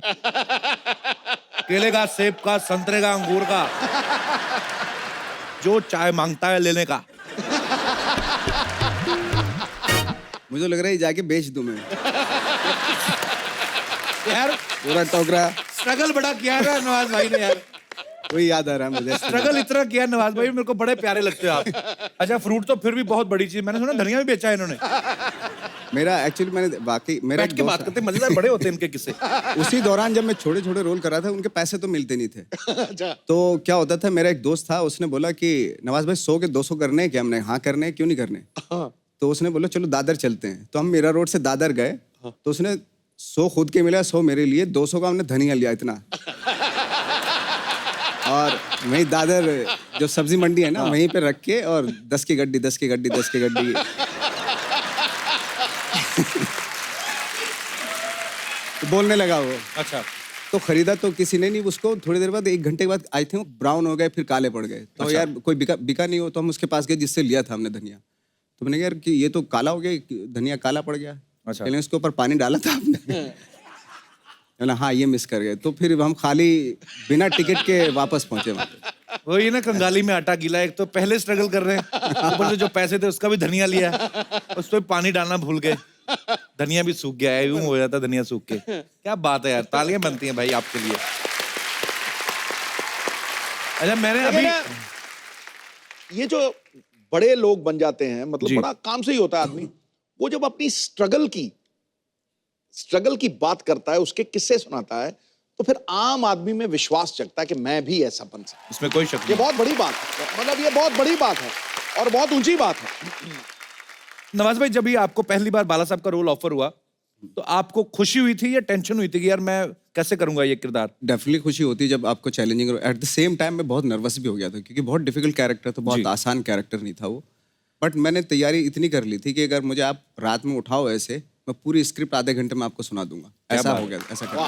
केले का, सेब का, संतरे का, अंगूर का, जो चाय मांगता है लेने का। मुझे लग रहा है जाके बेच दूं मैं यार पूरा टोकरा। स्ट्रगल बड़ा किया है नवाज भाई ने यार। वही याद आ रहा है मुझे। स्ट्रगल इतना किया नवाज भाई, मेरे को बड़े प्यारे लगते हो आप। अच्छा फ्रूट तो फिर भी बहुत बड़ी चीज, मैंने सुना धनिया भी बेचा है इन्होंने। मेरा एक्चुअली मैंने वाकई मेरा बैठ एक के दोस्त बात करते हैं, मजेदार बड़े होते हैं इनके किस्से। उसी दौरान जब मैं छोटे छोटे रोल कर रहा था, उनके पैसे तो मिलते नहीं थे। अच्छा। तो क्या होता था, मेरा एक दोस्त था, उसने बोला कि नवाज भाई 100 के 200 करने हैं क्या? हमने हाँ करने हैं, क्यों नहीं करने? तो उसने बोला चलो दादर चलते हैं। तो हम मीरा रोड से दादर गए। तो उसने 100 खुद के मिला, 100 मेरे लिए, 200 का हमने धनिया लिया इतना। और वहीं दादर जो सब्जी मंडी है ना, वहीं पे रख के, और 10 की गड्डी 10 की गड्डी 10 की गड्डी। तो बोलने लगा वो। अच्छा। तो खरीदा तो किसी ने नहीं उसको। थोड़ी देर बाद, 1 घंटे के बाद आई थी, वो ब्राउन हो गए, फिर काले पड़ गए। तो यार कोई बिका नहीं हो, तो हम उसके पास गए जिससे लिया था हमने धनिया। तो मैंने कहा यार कि ये तो काला हो गया, धनिया काला पड़ गया। अच्छा। पहले उसके ऊपर पानी डाला था आपने। बोला हाँ ये मिस कर गए। तो फिर हम खाली बिना टिकट के वापस पहुंचे वहाँ पे। वही ना, कंगाली में आटा गीला। एक तो पहले स्ट्रगल कर रहे हैं, ऊपर से जो पैसे थे उसका भी धनिया लिया, उस पर पानी डालना भूल गए, धनिया भी सूख गया है। यूं हो जाता धनिया सूख के। क्या बात है यार, तालियां बनती हैं भाई आपके लिए। अच्छा मैंने अभी ये जो बड़े लोग बन जाते हैं, मतलब जी। बड़ा काम से ही होता है आदमी, वो जब अपनी स्ट्रगल की बात करता है, उसके किस्से सुनाता है, तो फिर आम आदमी में विश्वास जगता है कि मैं भी ऐसा बन सकता इसमें कोई शक हूं। ये नहीं। बहुत बड़ी बात है, मतलब ये बहुत बड़ी बात है और बहुत ऊंची बात है। नवाज भाई, जब भी आपको पहली बार बाला साहब का रोल ऑफर हुआ, तो आपको खुशी हुई थी या टेंशन हुई थी कि यार मैं कैसे करूंगा ये किरदार? डेफिनेटली खुशी होती है जब आपको challenging. At the same time मैं बहुत नर्वस भी हो गया था, क्योंकि बहुत डिफिकल्ट कैरेक्टर था, बहुत जी। आसान कैरेक्टर नहीं था वो। बट मैंने तैयारी इतनी कर ली थी कि अगर मुझे आप रात में उठाओ ऐसे, मैं पूरी स्क्रिप्ट आधे घंटे में आपको सुना दूंगा। ऐसा बात हो गया, ऐसा कर दिया।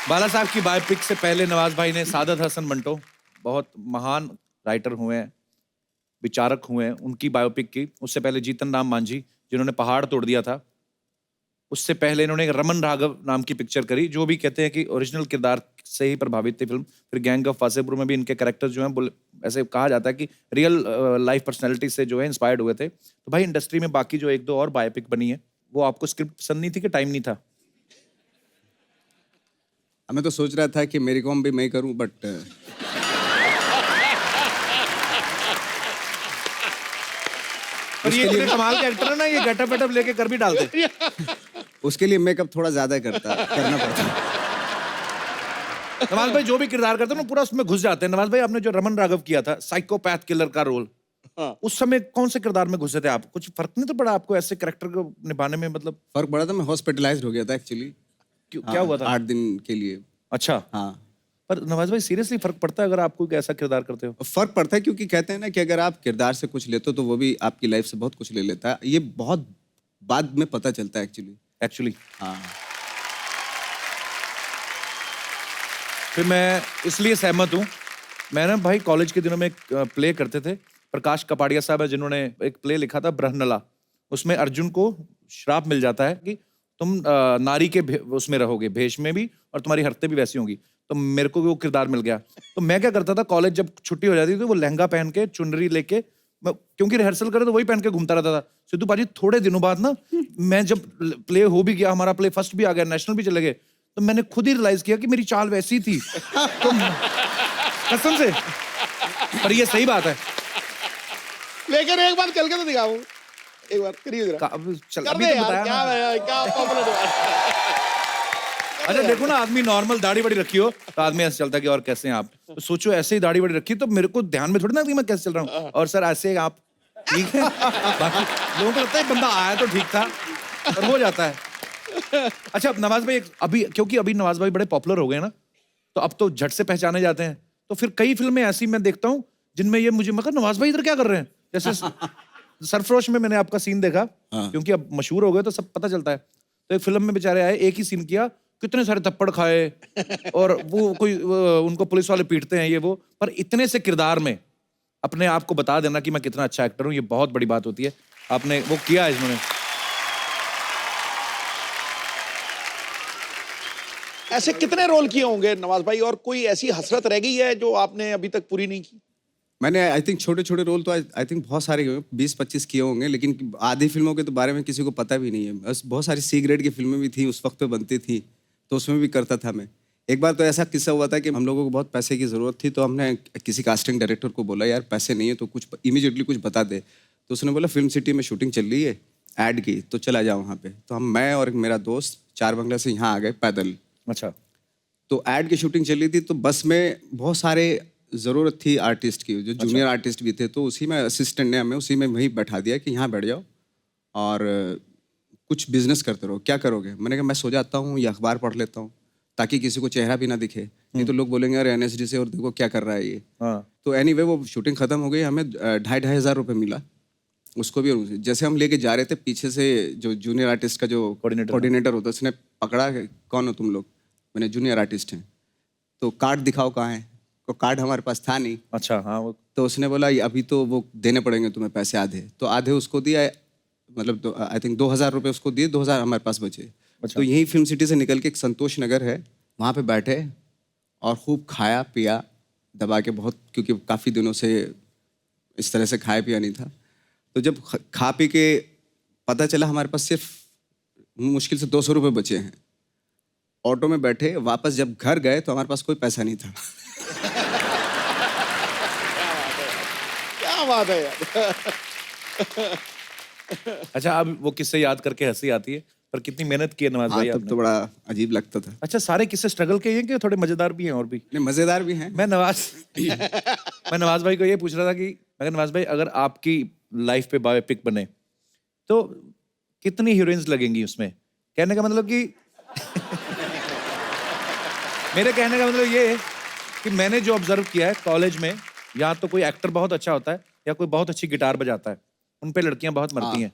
बाला साहब की बायोपिक से पहले नवाज भाई ने सादत हसन मंटो, बहुत महान राइटर हुए हैं, विचारक हुए हैं, उनकी बायोपिक की। उससे पहले जीतन राम मांझी, जिन्होंने पहाड़ तोड़ दिया था। उससे पहले इन्होंने एक रमन राघव नाम की पिक्चर करी, जो भी कहते हैं कि ओरिजिनल किरदार से ही प्रभावित थी फिल्म। फिर गैंग ऑफ वासेपुर में भी इनके कैरेक्टर्स जो हैं, ऐसे कहा जाता है कि रियल लाइफ पर्सनैलिटी से जो है इंस्पायर्ड हुए थे। तो भाई इंडस्ट्री में बाकी जो 1-2 और बायोपिक बनी है, वो आपको स्क्रिप्ट पसंद नहीं थी कि टाइम नहीं था? मैं तो सोच रहा था कि मेरी कॉम भी मैं करूं, बट पर ये इतने कमाल के एक्टर है ना, ये गेटअप वेटअप लेके कर भी डालते। उसके लिए मेकअप थोड़ा ज्यादा करना पड़ता। नवाज भाई जो भी किरदार करते हैं ना, पूरा उसमें घुस जाते हैं। नवाज भाई, आपने जो रमन राघव किया था, साइकोपैथ किलर का रोल, उस समय कौन से किरदार में घुसे थे आप? कुछ फर्क नहीं तो पड़ा आपको ऐसे कैरेक्टर को निभाने में? मतलब फर्क पड़ा था, मैं हॉस्पिटलाइज्ड हो गया था एक्चुअली। क्या हुआ था? 8 दिन के लिए। अच्छा। हाँ, पर नवाज भाई सीरियसली फर्क पड़ता है अगर आप कोई ऐसा किरदार करते हो? फर्क पड़ता है, क्योंकि कहते हैं ना कि अगर आप किरदार से कुछ लेते हो तो वो भी आपकी लाइफ से बहुत कुछ ले लेता है। ये बहुत बाद में पता चलता है एक्चुअली। हाँ। फिर मैं इसलिए सहमत हूँ। मैं ना भाई कॉलेज के दिनों में एक प्ले करते थे, प्रकाश कपाड़िया साहब है जिन्होंने एक प्ले लिखा था ब्रह्नला। उसमें अर्जुन को श्राप मिल जाता है कि तुम नारी के उसमें रहोगे, भेष में भी, और तुम्हारी हरकतें भी वैसी होंगी। तो मेरे को भी वो किरदार मिल गया। तो मैं क्या करता था, कॉलेज जब छुट्टी हो जाती थी तो वो लहंगा पहन के, चुनरी लेके, क्योंकि रिहर्सल करे तो वही पहन के घूमता रहता था। सिद्धू पाजी थोड़े दिनों बाद ना, मैं जब प्ले हो भी गया, हमारा प्ले फर्स्ट भी आ गया, नेशनल भी चले गए, तो मैंने खुद ही रियलाइज किया कि मेरी चाल वैसी थी। तो कसम से, पर ये सही बात है। लेकिन एक बार चल के तो दिखाओ, एक बार करिए जरा। चल कर अभी दे तो यार, बताया क्या ना। है, क्या पॉपुलर हुआ। अच्छा देखो ना, आदमी नॉर्मल दाढ़ी बड़ी रखी हो तो आदमी ऐसे चलता है कि और कैसे हैं आप। तो सोचो ऐसे ही दाढ़ी बड़ी रखी तो मेरे को ध्यान में थोड़ी ना कि मैं कैसे चल रहा हूँ। और सर ऐसे आप ठीक है, बाकी लोगों को लगता है बंदा आया तो ठीक था, और हो जाता है। अच्छा नवाज भाई, अभी क्योंकि अभी नवाज भाई बड़े पॉपुलर हो गए ना, तो अब तो झट से पहचाने जाते हैं। तो फिर कई फिल्में ऐसी मैं देखता हूँ जिनमें ये मुझे मगर नवाज भाई इधर क्या कर रहे हैं। जैसे सरफरोश में मैंने आपका सीन देखा, क्योंकि अब मशहूर हो गए तो सब पता चलता है। तो एक फिल्म में बेचारे आए, एक ही सीन किया, कितने सारे थप्पड़ खाए, और वो कोई उनको पुलिस वाले पीटते हैं ये वो, पर इतने से किरदार में अपने आप को बता देना कि मैं कितना अच्छा एक्टर हूँ, ये बहुत बड़ी बात होती है। आपने वो किया है इन्होंने। ऐसे कितने रोल किए होंगे नवाज भाई, और कोई ऐसी हसरत रह गई है जो आपने अभी तक पूरी नहीं की? मैंने आई थिंक छोटे छोटे रोल तो आई थिंक बहुत सारे 20-25 किए होंगे, लेकिन आधी फिल्मों के तो बारे में किसी को पता भी नहीं है। बस बहुत सारी सी ग्रेड की फिल्में भी थी, उस वक्त पे बनती थी, तो उसमें भी करता था मैं। एक बार तो ऐसा किस्सा हुआ था कि हम लोगों को बहुत पैसे की ज़रूरत थी, तो हमने किसी कास्टिंग डायरेक्टर को बोला यार पैसे नहीं है तो कुछ इमीडिएटली कुछ बता दे। तो उसने बोला फिल्म सिटी में शूटिंग चल रही है ऐड की, तो चला जाओ वहाँ पे। तो मैं और एक मेरा दोस्त 4 बंगला से यहाँ आ गए पैदल। अच्छा। तो ऐड की शूटिंग चल रही थी, तो बस में बहुत सारे ज़रूरत थी आर्टिस्ट की, जो जूनियर आर्टिस्ट भी थे। तो उसी में असिस्टेंट ने हमें उसी में वहीं बैठा दिया कि यहाँ बैठ जाओ और कुछ बिजनेस करते रहो। क्या करोगे? मैंने कहा मैं सो जाता हूँ या अखबार पढ़ लेता हूँ, ताकि किसी को चेहरा भी ना दिखे, नहीं तो लोग बोलेंगे अरे NSD से और देखो क्या कर रहा है ये। तो एनीवे वो शूटिंग खत्म हो गई, हमें 2,500 रुपये मिला उसको भी। और जैसे हम लेके जा रहे थे, पीछे से जो जूनियर आर्टिस्ट का जो कोऑर्डिनेटर होता है उसने पकड़ा, कौन हो तुम लोग? मैंने जूनियर आर्टिस्ट हैं। तो कार्ड दिखाओ कहाँ है? तो कार्ड हमारे पास था नहीं। अच्छा। हाँ। वो तो उसने बोला अभी तो वो देने पड़ेंगे तुम्हें पैसे आधे। तो आधे उसको दिया, मतलब आई थिंक 2,000 रुपये उसको दिए, 2,000 हमारे पास बचे। तो यहीं फिल्म सिटी से निकल के एक संतोष नगर है, वहाँ पे बैठे और खूब खाया पिया दबा के बहुत, क्योंकि काफ़ी दिनों से इस तरह से खाया पिया नहीं था। तो जब खा पी के पता चला हमारे पास सिर्फ मुश्किल से 200 रुपये बचे हैं, ऑटो में बैठे वापस जब घर गए तो हमारे पास कोई पैसा नहीं था। क्या बात है यार। अच्छा, अब वो किस्से याद करके हंसी आती है, पर कितनी मेहनत की है नवाज भाई तब आपने। तो बड़ा अजीब लगता था। अच्छा, सारे किस्से स्ट्रगल के हैं कि थोड़े मजेदार भी हैं और भी? नहीं, मज़ेदार भी हैं। मैं नवाज भाई को ये पूछ रहा था कि अगर नवाज भाई अगर आपकी लाइफ पे बायोपिक बने तो कितनी हीरोइंस लगेंगी उसमें? कहने का मतलब कि मेरे कहने का मतलब ये है कि मैंने जो ऑब्जर्व किया है कॉलेज में, या तो कोई एक्टर बहुत अच्छा होता है या कोई बहुत अच्छी गिटार बजाता है, उन पे लड़कियां बहुत मरती हैं।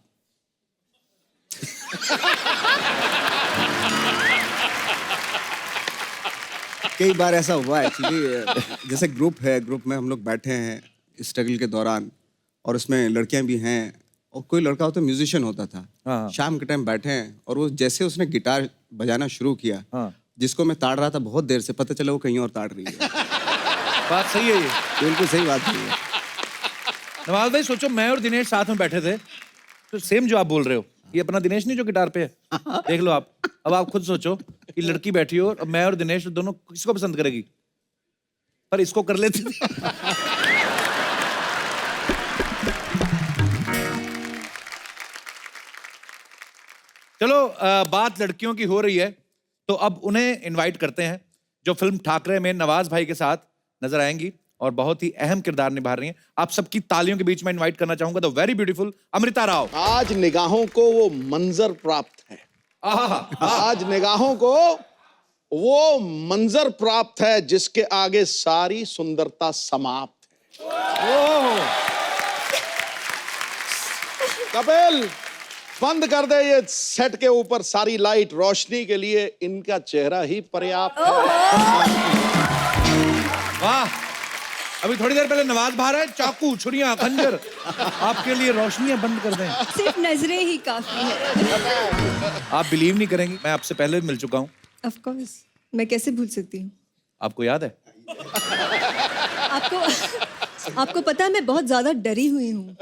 कई बार ऐसा हुआ एक्चुअली। जैसे ग्रुप है, ग्रुप में हम लोग बैठे हैं स्ट्रगल के दौरान, और उसमें लड़कियां भी हैं, और कोई लड़का होता म्यूजिशियन होता था। हाँ। शाम के टाइम बैठे हैं और वो जैसे उसने गिटार बजाना शुरू किया, जिसको मैं ताड़ रहा था बहुत देर से, पता चला वो कहीं और ताड़ रही है। बात सही है ये, बिल्कुल सही बात है। नवाज भाई सोचो मैं और दिनेश साथ में बैठे थे, तो सेम जो आप बोल रहे हो, ये अपना दिनेश नहीं जो गिटार पे है, देख लो आप। अब आप खुद सोचो कि लड़की बैठी हो और मैं और दिनेश दोनों, किसको पसंद करेगी? पर इसको कर लेते थे। चलो बात लड़कियों की हो रही है, तो अब उन्हें इनवाइट करते हैं जो फिल्म ठाकरे में नवाज भाई के साथ नजर आएंगी और बहुत ही अहम किरदार निभा रही हैं। आप सबकी तालियों के बीच में इनवाइट करना चाहूंगा the very beautiful Amrita Rao. आज निगाहों को वो मंजर प्राप्त है। आज निगाहों को वो मंजर प्राप्त है जिसके आगे सारी सुंदरता समाप्त है। कपिल, बंद कर दे ये सेट के ऊपर सारी लाइट, रोशनी के लिए इनका चेहरा ही पर्याप्त है। वाह, अभी थोड़ी देर पहले नवाज बाहर है, चाकू छुरियां खंजर, आपके लिए रोशनियां बंद कर दें। सिर्फ नजरें ही काफी है। आप बिलीव नहीं करेंगी, मैं आपसे पहले भी मिल चुका हूँ। ऑफ कोर्स, मैं कैसे भूल सकती हूँ? आपको याद है? आपको पता है मैं बहुत ज्यादा डरी हुई हूँ।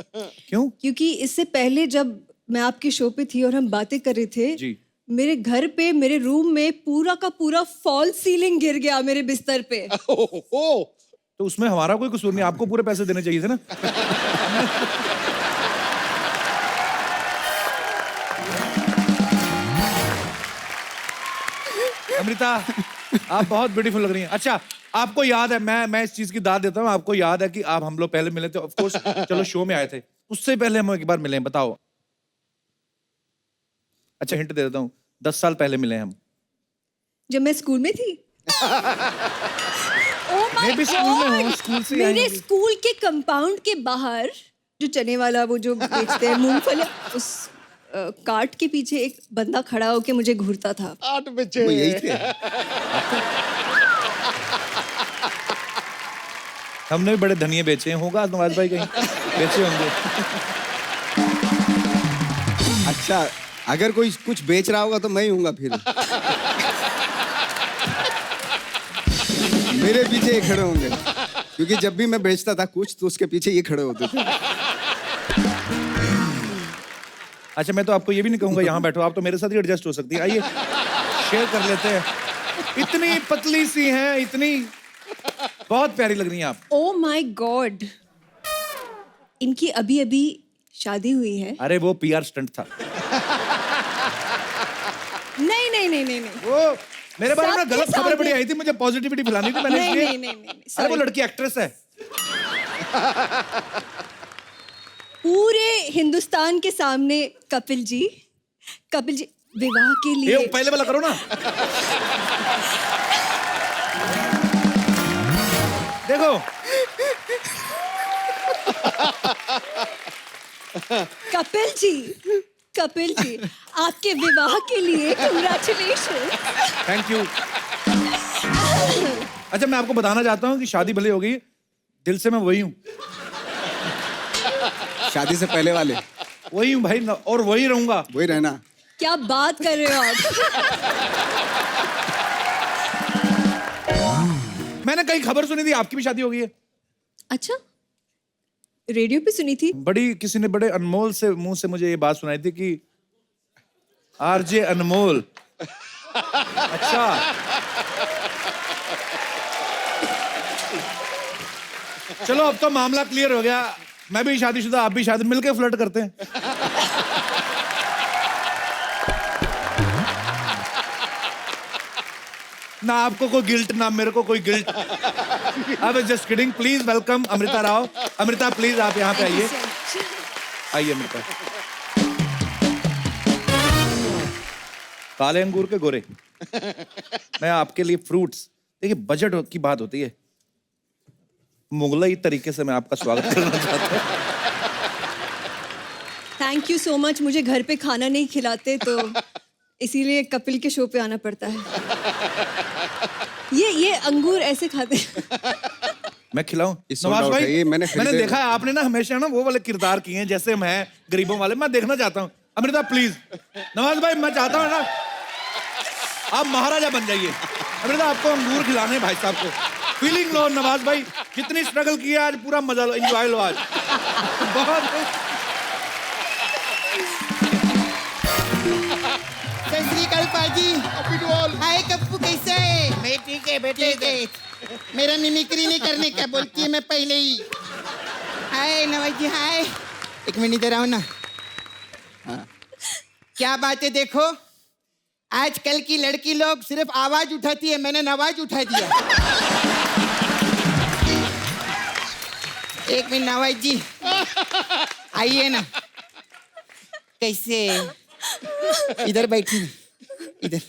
क्यों? क्योंकि इससे पहले जब मैं आपके शो पे थी और हम बातें कर रहे थे जी, मेरे घर पे, मेरे रूम में पूरा का पूरा फॉल सीलिंग गिर गया मेरे बिस्तर पे। तो उसमें हमारा कोई कसूर नहीं, आपको पूरे पैसे देने चाहिए थे ना। अमृता, आप बहुत ब्यूटीफुल लग रही हैं। अच्छा, आपको याद है, मैं इस चीज की दाद देता हूँ, आपको याद है कि आप हम लोग पहले मिले थे, ऑफ कोर्स चलो शो में आए थे, उससे पहले हम एक बार मिले हैं, बताओ। अच्छा, हिंट दे देता हूँ, 10 साल पहले मिले हम, जब मैं स्कूल में थी। मैं भी स्कूल में हूँ, स्कूल से मेरे स्कूल के कंपाउंड के बाहर जो चने वाला वो जो बेचते हैं मूंगफली, उस कार्ट के पीछे एक बंदा खड़ा होके मुझे घूरता था। 8 बच्चे यही थे। हमने भी बड़े धनिये बेचे हैं, होगा नवाज भाई कहीं बेचे होंगे। अच्छा, अगर कोई कुछ बेच रहा होगा तो मैं ही हूँगा फिर। मेरे पीछे ये खड़े होंगे, क्योंकि जब भी मैं बेचता था कुछ तो उसके पीछे ये खड़े होते थे। अच्छा, मैं तो आपको ये भी नहीं कहूंगा यहाँ बैठो, आप तो मेरे साथ ही एडजस्ट हो सकती है। आइए शेयर कर लेते हैं। इतनी पतली सी हैं, इतनी बहुत प्यारी लग रही हैं आप। ओ माय गॉड, इनकी अभी अभी शादी हुई है? अरे वो पीआर स्टंट था। नहीं नहीं नहीं नहीं नहीं वो मेरे बारे में ना सबके गलत खबरें सामने- बड़ी आई थी, मुझे पॉजिटिविटी फैलानी थी, मैंने नहीं इसलिए- नहीं नहीं नहीं अरे वो sorry। लड़की एक्ट्रेस है। पूरे हिंदुस्तान के सामने कपिल जी विवाह के ये लिए पहले वाला करो ना। देखो कपिल जी आपके विवाह के लिए कंग्रेचुलेशन। Thank you. अच्छा मैं आपको बताना चाहता हूँ कि शादी भले हो गई, दिल से मैं वही हूँ। शादी से पहले वाले वही हूँ भाई, और वही रहूंगा। वही रहना। क्या बात कर रहे हो आप? मैंने कहीं खबर सुनी थी आपकी भी शादी हो गई है। अच्छा, रेडियो पे सुनी थी? बड़ी किसी ने बड़े अनमोल से मुंह से मुझे ये बात सुनाई थी कि आरजे अनमोल। अच्छा चलो अब तो मामला क्लियर हो गया, मैं भी शादीशुदा आप भी शादी, मिलके फ्लर्ट करते हैं। ना आपको कोई गिल्ट ना मेरे को कोई guilt. I was just kidding. Please welcome Amrita Rao. Amrita please आप यहाँ पे आइए, आइए अमृता। काले अंगूर के गोरे। मैं आपके लिए फ्रूट्स, देखिए बजट की बात होती है, मुगलई तरीके से मैं आपका स्वागत करना चाहता हूँ। Thank you so much. मुझे घर पे खाना नहीं खिलाते तो इसीलिए कपिल के शो पे आना पड़ता है। ये अंगूर ऐसे खाते हैं। मैं खिलाऊं? इस नवाज sold out भाई, है, ये मैंने मैंने खरीदे- देखा है आपने ना हमेशा ना वो वाले किरदार किए हैं जैसे मैं गरीबों वाले, मैं देखना चाहता हूँ। अमृता प्लीज। नवाज भाई मैं चाहता हूँ ना आप महाराजा बन जाइए। अमृता आपको अंगूर खिलाने भाई साहब को। फीलिंग लो नवाज भाई, जितनी स्ट्रगल की है आज पूरा मजा लो, एंजॉय लो आज। बहुत सत पाजी। हाय कप्पू कैसे है? मैं ठीक है बेटे। मेरा मिमिक्री नहीं करने का बोलती है मैं पहले ही। हाय नवाज जी हाय। एक मिनट इधर आओ ना। हाँ। क्या बात है देखो, आजकल की लड़की लोग सिर्फ आवाज उठाती है, मैंने नवाज उठा दिया। एक मिनट नवाज जी आइए ना। कैसे? इधर बैठिए, इधर।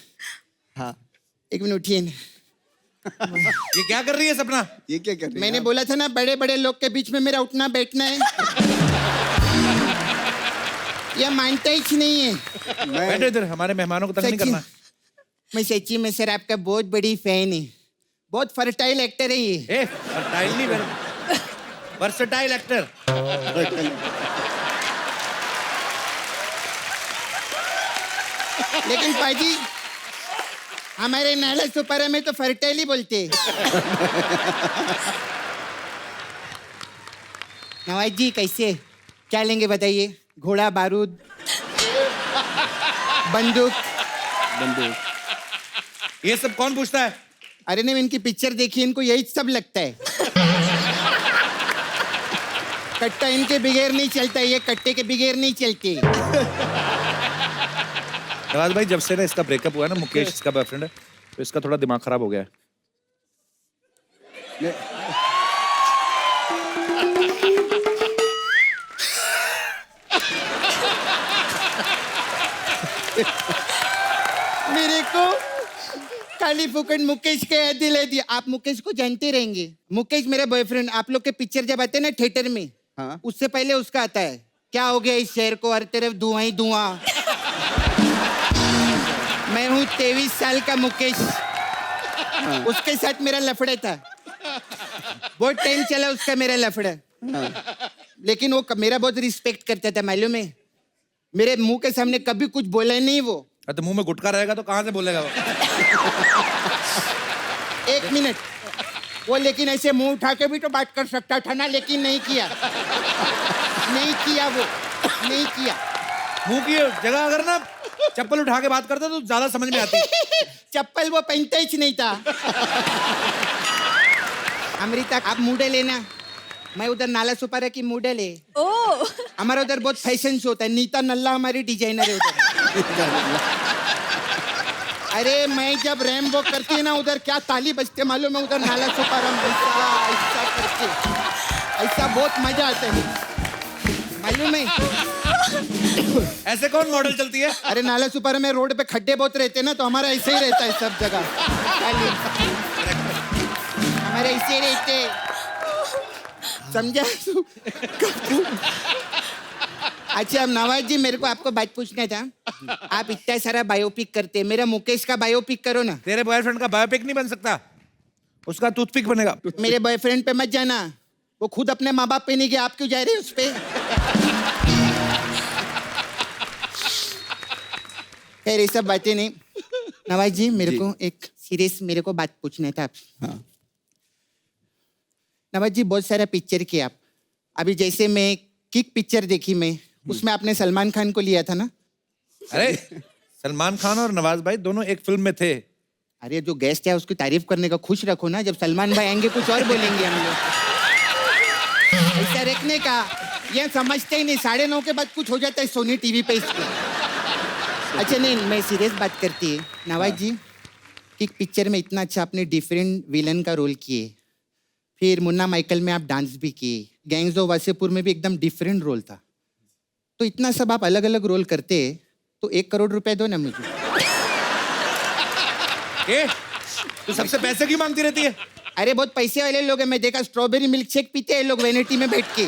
हाँ एक मिनट उठिए ना। ये क्या कर रही है सपना? ये क्या कर रही है? मैंने बोला था ना बड़े बड़े लोग के बीच में मेरा उठना बैठना है। ये मानता ही नहीं है। बैठे इधर, हमारे मेहमानों को तंग नहीं करना। मैं सच्ची में सर आपका बहुत बड़ी फैन है। बहुत फर्टाइल एक्टर है ये। ए फर्टाइल नहीं, वर्सेटाइल एक्टर। लेकिन पाजी हमारे नाला सुपारा में तो फर्टाइल ही बोलते हैं। नवाज जी कैसे, क्या लेंगे बताइए? घोड़ा, बारूद, बंदूक? ये सब कौन पूछता है? अरे नहीं, इनकी पिक्चर देखी, इनको यही सब लगता है। कट्टा इनके बगैर नहीं चलता, ये कट्टे के बगैर नहीं चलते। नवाज भाई जब से ना इसका ब्रेकअप हुआ है ना, मुकेश इसका बॉयफ्रेंड है, तो इसका थोड़ा दिमाग खराब हो गया है। मेरे को खाली फुकट मुकेश के याद दिला दिया। आप मुकेश को जानते रहेंगे। मुकेश मेरा बॉयफ्रेंड। आप लोग के पिक्चर जब आते हैं ना थिएटर में, हाँ। उससे पहले उसका आता है क्या हो गया इस शहर को, हर तरफ धुआं ही धुआं। मैं हूँ 23 साल का मुकेश। उसके साथ मेरा लफड़ा था, बहुत टाइम चला उसका मेरा लफड़ा। लेकिन वो मेरा बहुत रिस्पेक्ट करता था, मालूम है? मेरे मुंह के सामने कभी कुछ बोला नहीं वो। तो मुंह में गुटखा रहेगा तो कहाँ से बोलेगा वो? एक मिनट, वो लेकिन ऐसे मुंह उठा के भी तो बात कर सकता था ना, लेकिन नहीं किया। नहीं किया वो, नहीं किया। मुंह की जगह अगर ना चप्पल उठा के बात करता तो ज्यादा समझ में आती। चप्पल वो पहनता ही नहीं था। अमृता आप मॉडल है ना, मैं उधर नाला सुपारा की मॉडल है। ओ हमारा उधर बहुत फैशन शो होता है, नीता नल्ला हमारी डिजाइनर है उधर। अरे मैं जब रैम वॉक करती है ना उधर क्या ताली बजते मालूम है, उधर नाला सुपारा में ऐसा करके ऐसा बहुत मजा आता है मालूम है। ऐसे कौन मॉडल चलती है? अरे नाला सुपारा में रोड पे खड्डे बहुत रहते हैं ना, तो हमारा ऐसे ही रहता है सब जगह। हमारे ऐसे रहते, समझा? अच्छा अब नवाज जी, मेरे को आपको बात पूछना था। आप इतना सारा बायोपिक करते हैं, मेरा मुकेश का बायोपिक करो ना। तेरे बॉयफ्रेंड का बायोपिक नहीं बन सकता, उसका टूथपिक बनेगा। मेरे बॉयफ्रेंड पे मत जाना, वो खुद अपने माँ बाप पे नहीं गया, आप क्यों जा रहे हैं उस पे? खैर ये सब बातें नहीं। नवाज जी मेरे को एक सीरियस मेरे को बात पूछना था आपसे। हाँ। नवाज जी बहुत सारा पिक्चर किया आप, अभी जैसे मैं किक पिक्चर देखी मैं, उसमें आपने सलमान खान को लिया था ना? अरे सलमान खान और नवाज भाई दोनों एक फिल्म में थे। अरे जो गेस्ट है उसकी तारीफ करने का खुश रखो ना, जब सलमान भाई आएंगे कुछ और बोलेंगे हम लोग। ऐसा रखने का, ये समझते ही नहीं, 9:30 के बाद कुछ हो जाता है सोनी टीवी पे इसको। अच्छा नहीं, मैं सीरियस बात करती है नवाज जी। किक पिक्चर में इतना अच्छा आपने डिफरेंट विलन का रोल किए, फिर मुन्ना माइकल में आप डांस भी किए, गैंग्स ऑफ वासेपुर में भी एकदम डिफरेंट रोल था। तो इतना सब आप अलग अलग रोल करते हैं, तो 1 करोड़ रुपए दो ना मुझे। तो सबसे पैसे क्यों मांगती रहती है? अरे बहुत पैसे वाले लोग हैं, मैं देखा स्ट्रॉबेरी मिल्क शेक पीते हैं लोग वेनिटी में बैठ के।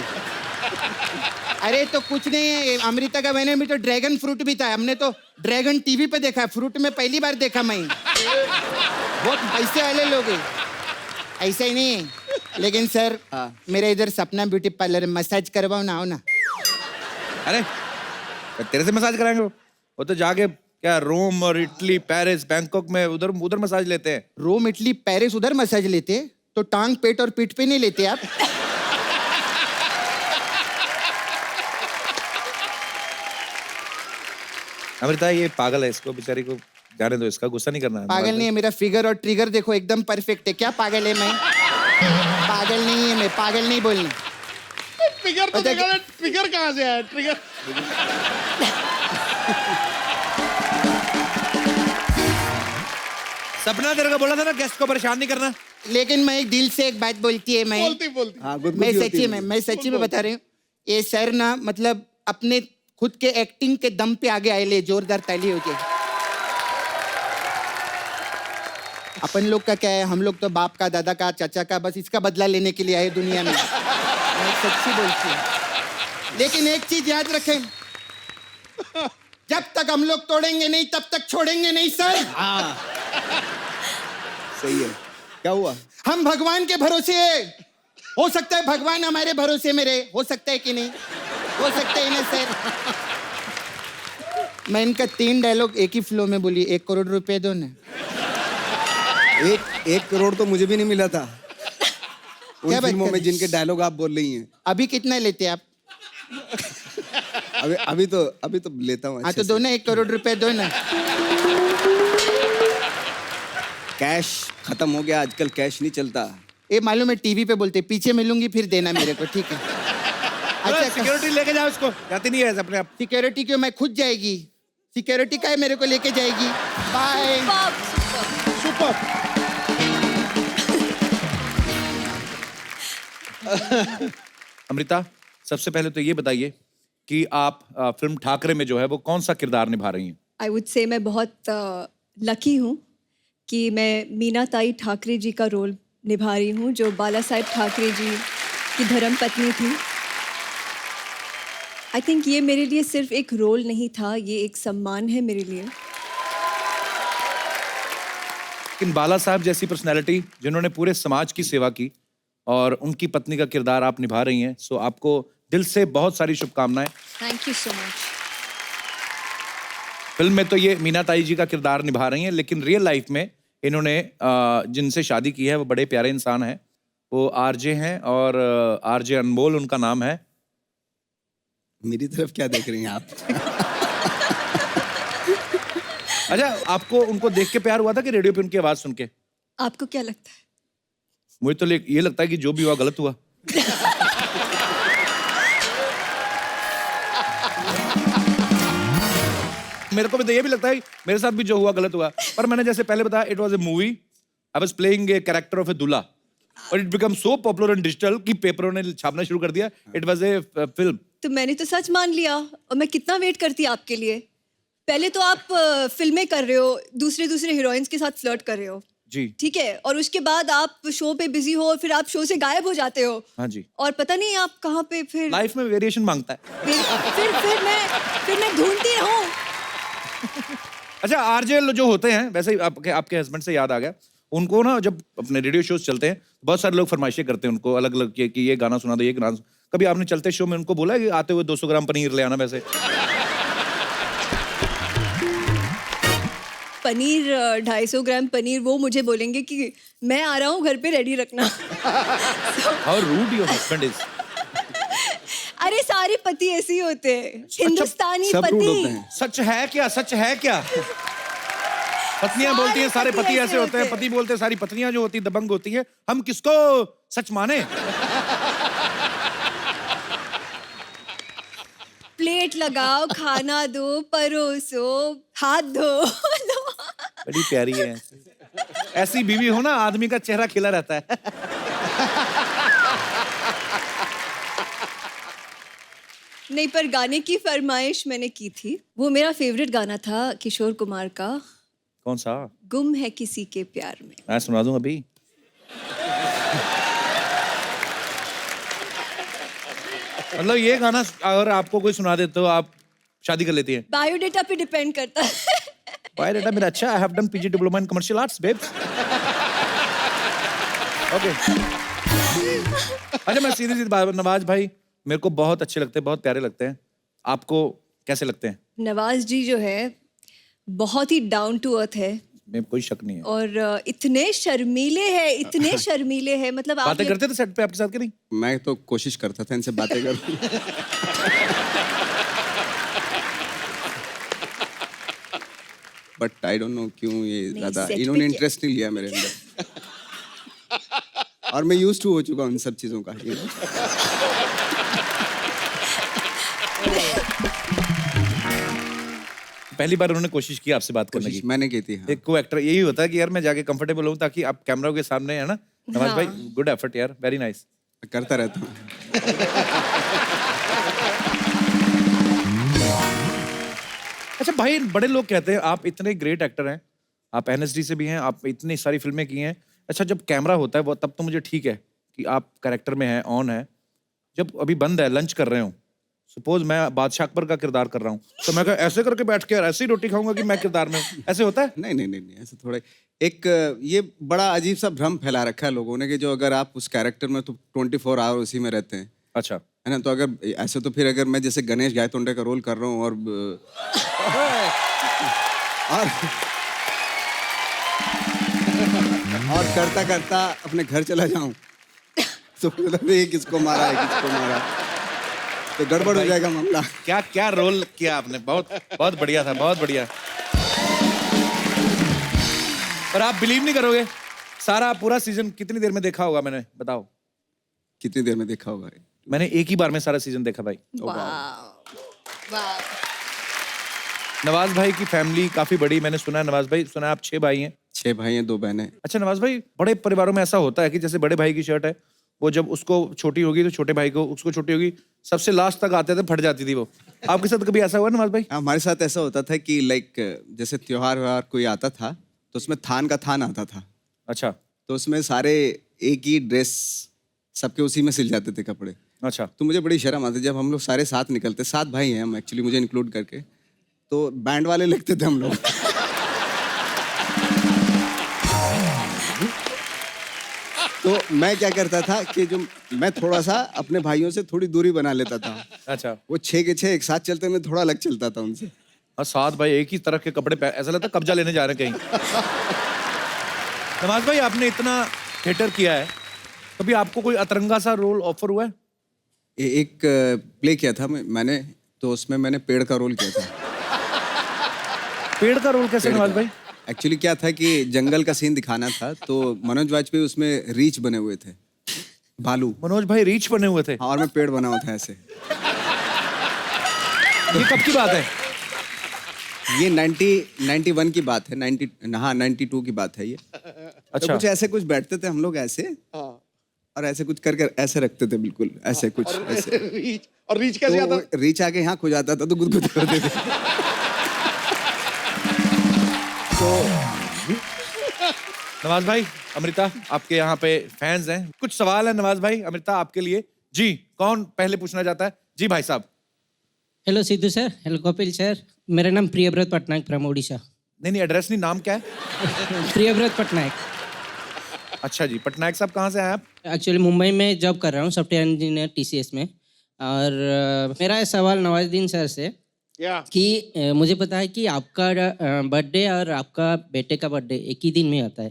अरे तो कुछ नहीं है, अमृता का वेने में तो ड्रैगन फ्रूट भी था, हमने तो ड्रैगन टीवी पे देखा, फ्रूट में पहली बार देखा मैं। बहुत पैसे वाले लोग हैं, ऐसा ही नहीं है। लेकिन सर मेरा इधर सपना ब्यूटी पार्लर मसाज करवाओ ना, आओ ना। अरे तेरे से मसाज कराएंगे वो तो जाके क्या रोम और इटली पेरिस बैंकॉक में उधर उधर मसाज लेते हैं। रोम इटली पेरिस उधर मसाज लेते, तो टांग पेट और पीठ पे नहीं लेते आप? अमृता ये पागल है, इसको बेचारी को जाने दो, इसका गुस्सा नहीं करना है। पागल नहीं है, मेरा फिगर और ट्रिगर देखो एकदम परफेक्ट है। क्या पागल है मैं? पागल नहीं है मैं, पागल नहीं बोलना। ट्रिगर तो देखा, ट्रिगर कहाँ से आया? ट्रिगर सपना तेरे को बोला था ना गेस्ट को परेशान नहीं करना। लेकिन मैं एक दिल से एक बात बोलती है, मैं बोलती हाँ, मैं सच्ची में मैं सच्ची में बता रही हूँ, ये सर ना मतलब अपने खुद के एक्टिंग के दम पे आगे आए ले, जोरदार ताली हो जाए। अपन लोग का क्या है, हम लोग तो बाप का, दादा का, चाचा का, बस इसका बदला लेने के लिए आए दुनिया में। मैं सच्ची बोलती हूँ। लेकिन एक चीज याद रखें, जब तक हम लोग तोड़ेंगे नहीं तब तक छोड़ेंगे नहीं सर। सही है। क्या हुआ? हम भगवान के भरोसे है, हो सकता है भगवान हमारे भरोसे में रहे, हो सकता है कि नहीं? हो सकता है ना सर? मैं इनका 3 डायलॉग एक ही फ्लो में बोली, 1 करोड़ रुपए दो ना। एक करोड़ तो मुझे भी नहीं मिला था उन क्या बात फिल्मों कर में रही? जिनके डायलॉग आप बोल रही हैं। अभी कितना लेते आप? अभी तो लेता हूँ। हाँ तो दो ना, 1 करोड़ रुपए दो ना। कैश खत्म हो गया, आजकल कैश नहीं चलता। ये मालूम है, टीवी पे बोलते पीछे मिलूंगी फिर देना मेरे को, ठीक है? अच्छा सिक्योरिटी लेके जाओ इसको, जाती नहीं है अपने आप। सिक्योरिटी क्यों, मैं खुद जाएगी। सिक्योरिटी का है मेरे को लेके जाएगी। बाय। सुपर। अमृता सबसे पहले तो ये बताइए कि आप फिल्म ठाकरे में जो है वो कौन सा किरदार निभा रही हैं? आई वुड से मैं बहुत लकी हूँ कि मैं मीना ताई ठाकरे जी का रोल निभा रही हूँ, जो बाला साहेब ठाकरे जी की धर्म पत्नी थी। आई थिंक ये मेरे लिए सिर्फ एक रोल नहीं था, ये एक सम्मान है मेरे लिए। लेकिन बाला साहब जैसी पर्सनैलिटी जिन्होंने पूरे समाज की सेवा की और उनकी पत्नी का किरदार आप निभा रही हैं, सो आपको दिल से बहुत सारी शुभकामनाएं। Thank you so much. Film में तो ये मीना ताई जी का किरदार निभा रही हैं, लेकिन रियल लाइफ में इन्होंने जिनसे शादी की है वो बड़े प्यारे इंसान हैं, वो आरजे हैं और आरजे अनमोल उनका नाम है। मेरी तरफ क्या देख रही हैं आप? अच्छा, आपको उनको देख के प्यार हुआ था कि रेडियो पे उनकी आवाज सुन के? आपको क्या लगता है? मुझे तो ये लगता है कि जो भी हुआ गलत हुआ। मेरे को भी तो ये भी लगता है मेरे साथ भी जो हुआ गलत हुआ, पर मैंने जैसे पहले बताया, it was a movie, I was playing a character of a दूल्हा, और it become so popular in digital कि पेपरों ने छापना शुरू कर दिया। It was a film. तो मैंने तो सच मान लिया, और मैं कितना वेट करती आपके लिए। पहले तो आप फिल्में कर रहे हो, दूसरे हीरोइंस के साथ फ्लर्ट कर रहे हो, जी ठीक है, और उसके बाद आप शो पे बिजी हो, और फिर आप शो से गायब हो जाते हो। हाँ जी। और पता नहीं आप कहाँ पे फिर लाइफ में वेरिएशन मांगता है। फिर मैं ढूंढती रहूं। अच्छा, आरजे जो होते हैं, वैसे ही आपके हस्बैंड से याद आ गया, उनको ना जब अपने रेडियो शोज चलते हैं, बहुत सारे लोग फरमाइशें करते हैं उनको अलग अलग कि ये गाना सुना दो, ये गाना। कभी आपने चलते शो में उनको बोला कि आते हुए 200 ग्राम पनीर ले आना? वैसे पनीर 250 ग्राम पनीर, वो मुझे बोलेंगे कि मैं आ रहा हूँ, घर पे रेडी रखना। How rude your husband is. अरे सारे पति ऐसे ही होते हैं, हिंदुस्तानी सब रूड होते पति। हैं। सच है क्या? सच है क्या? पत्नियां बोलती हैं सारे पति ऐसे होते हैं, पति बोलते हैं सारी पत्नियां जो होती दबंग होती हैं। हम किसको सच माने? प्लेट लगाओ, खाना दो, परोसो, हाथ धो। बड़ी प्यारी है। ऐसी बीवी हो ना, आदमी का चेहरा खिला रहता है। नहीं, पर गाने की फरमाइश मैंने की थी। वो मेरा फेवरेट गाना था किशोर कुमार का, कौन सा? गुम है किसी के प्यार में। मैं सुना दूं अभी? मतलब ये गाना अगर आपको कोई सुना दे तो आप शादी कर लेती हैं? बायोडेटा पे डिपेंड करता है। बायोडेटा मेरा अच्छा, I have done PG diploma in commercial arts babes. Okay. अच्छा, मैं सीधी सीधी बात, नवाज भाई मेरे को बहुत अच्छे लगते हैं, बहुत प्यारे लगते हैं। आपको कैसे लगते हैं? नवाज जी जो है बहुत ही डाउन टू अर्थ है, में कोई शक नहीं है। और इतने शर्मीले हैं, इतने शर्मीले हैं, मतलब आप बातें करते थे सेट पे आपके साथ कि नहीं? मैं तो कोशिश करता था इनसे बातें करूं। बट आई डोंट नो क्यों ये ज्यादा set पे इन्होंने क्या- इंटरेस्ट नहीं लिया मेरे अंदर। और मैं यूज्ड टू हो चुका हूं इन सब चीजों का, you know? पहली बार उन्होंने कोशिश की आपसे बात करने की? कोशिश मैंने की थी, हाँ। एक को एक्टर यही होता है कि यार मैं जाके कंफर्टेबल हूँ ताकि आप कैमरा के सामने, है ना नवाज भाई? गुड एफर्ट यार, वेरी नाइस। करता रहता हूँ। अच्छा भाई, बड़े लोग कहते हैं आप इतने ग्रेट एक्टर हैं, आप एनएसडी से भी हैं, आप इतनी सारी फिल्में की हैं। अच्छा, जब कैमरा होता है वो तब तो मुझे ठीक है कि आप कैरेक्टर में हैं, ऑन है। जब अभी बंद है, लंच कर रहे हो, सपोज मैं बादशाह अकबर का किरदार कर रहा हूँ, तो मैं क्या ऐसे करके बैठ के ऐसे ही रोटी खाऊंगा कि मैं किरदार में हूँ? ऐसे होता है? नहीं नहीं नहीं नहीं, ऐसे थोड़ा एक ये बड़ा अजीब सा भ्रम फैला रखा है लोगों ने कि जो अगर आप उस कैरेक्टर में तो 24 आवर उसी में रहते हैं, अच्छा है ना? तो अगर ऐसे तो फिर अगर मैं जैसे गणेश गायतोंडे का रोल कर रहा हूँ और करता करता अपने घर चला जाऊं तो मतलब ये किसको मारा है, किसको मारा, तो गड़बड़ हो जाएगा मामला। क्या क्या रोल किया आपने, बहुत बहुत बढ़िया था, बहुत बढ़िया। पर आप बिलीव नहीं करोगे, सारा पूरा सीजन कितनी देर में देखा होगा मैंने, बताओ? कितनी देर में देखा होगा? मैंने एक ही बार में सारा सीजन देखा भाई। वाह। नवाज भाई की फैमिली काफी बड़ी, मैंने सुना है नवाज भाई, सुना है आप 6 भाई हैं? 6 भाई हैं, 2 बहनें। अच्छा नवाज भाई, बड़े परिवारों में ऐसा होता है कि जैसे बड़े भाई की शर्ट है, वो जब उसको छोटी होगी तो छोटे भाई को, उसको छोटी होगी, सबसे लास्ट तक आते थे, फट जाती थी वो। आपके साथ कभी ऐसा हुआ नवाज भाई? हमारे साथ ऐसा होता था कि लाइक जैसे त्योहार व्योहार कोई आता था तो उसमें थान का थान आता था। अच्छा। तो उसमें सारे एक ही ड्रेस सबके उसी में सिल जाते थे कपड़े। अच्छा। तो मुझे बड़ी शर्म आती जब हम लोग सारे साथ निकलते, 7 भाई हैं हम एक्चुअली, मुझे इंक्लूड करके, तो बैंड वाले लगते थे हम लोग। तो मैं क्या करता था कि जो मैं थोड़ा सा अपने भाइयों से थोड़ी दूरी बना लेता था। अच्छा। वो 6 के 6 एक साथ चलते, मैं थोड़ा अलग चलता था उनसे। और 7 भाई एक ही तरह के कपड़े पहन, ऐसा लगता है कब्जा लेने जा रहे हैं कहीं। नवाज भाई, आपने इतना थिएटर किया है, कभी आपको कोई अतरंगा सा रोल ऑफर हुआ है? एक प्ले किया था मैंने, तो उसमें मैंने पेड़ का रोल किया था। पेड़ का रोल कैसे नवाज भाई? एक्चुअली क्या था कि जंगल का सीन दिखाना था, तो मनोज वाजपेयी उसमें रीच बने हुए थे, भालू। मनोज भाई रीच बने हुए थे? हाँ, और मैं पेड़ बना हुआ था ऐसे। ये कब की बात है? ये 91 की बात है, 92 की बात है ये। अच्छा। तो कुछ ऐसे कुछ बैठते थे हम लोग ऐसे, और ऐसे कुछ कर ऐसे रखते थे, बिल्कुल ऐसे कुछ ऐसे। रीच कैसे आता? तो रीच आके यहाँ खो जाता था तो गुदगुद करते थे। नवाज भाई, अमृता आपके यहाँ पे फैंस हैं, कुछ सवाल है नवाज भाई अमृता आपके लिए। जी, कौन पहले पूछना चाहता है? जी भाई साहब। Hello Sidhu sir, hello Kapil sir, मेरा नाम प्रियव्रत पटनायक फ्रॉम ओडिशा। नहीं एड्रेस नहीं, नाम क्या है? प्रियव्रत पटनायक। अच्छा जी, पटनायक साहब कहाँ से आए आप? एक्चुअली मुंबई में जॉब कर रहा हूँ, सॉफ्टवेयर इंजीनियर TCS में। और मेरा सवाल नवाजुद्दीन सर से कि मुझे पता है कि आपका बर्थडे और आपका बेटे का बर्थडे एक ही दिन में आता है,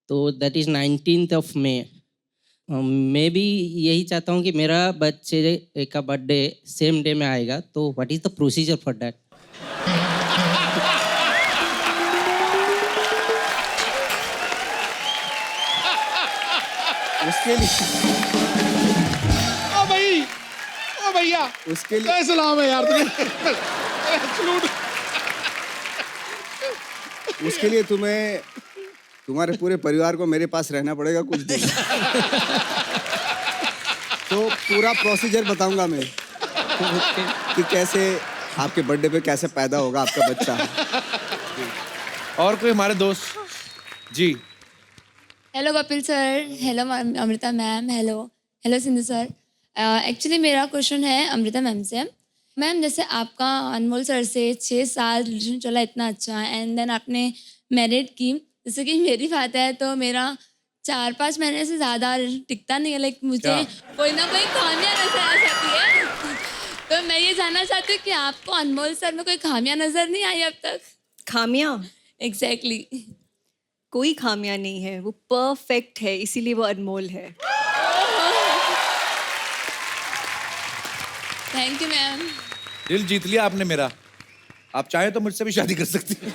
तो दैट इज़ 19th May। मैं भी यही चाहता हूँ कि मेरा बच्चे का बर्थडे सेम डे में आएगा, तो what is the procedure for that? उसके लिए ओ भाई, ओ भैया, उसके लिए कैसे सलाम है यार तुम्हें? उसके लिए तुम्हें तुम्हारे पूरे परिवार को मेरे पास रहना पड़ेगा कुछ दिन। तो पूरा प्रोसीजर बताऊंगा मैं कि कैसे आपके बर्थडे पे कैसे पैदा होगा आपका बच्चा। और कोई हमारे दोस्त? जी। Hello Kapil sir, hello Amrita ma'am, hello Sindhu sir. Actually मेरा क्वेश्चन है अमृता मैम से। मैम, जैसे आपका अनमोल सर से 6 साल रिलेशन चला इतना अच्छा, एंड देन आपने मैरिड की। जैसे कि मेरी बात है तो मेरा 4-5 महीने से ज़्यादा टिकता नहीं है, लाइक मुझे कोई ना कोई खामियां नजर आ जाती है। तो मैं ये जानना चाहती हूँ कि आपको अनमोल सर में कोई खामियां नजर नहीं आई अब तक? खामियां? एग्जैक्टली। कोई खामियां नहीं है, वो परफेक्ट है, इसीलिए वो अनमोल है। Thank you ma'am. दिल जीत लिया आपने मेरा। आप चाहे तो मुझसे भी शादी कर सकती हैं।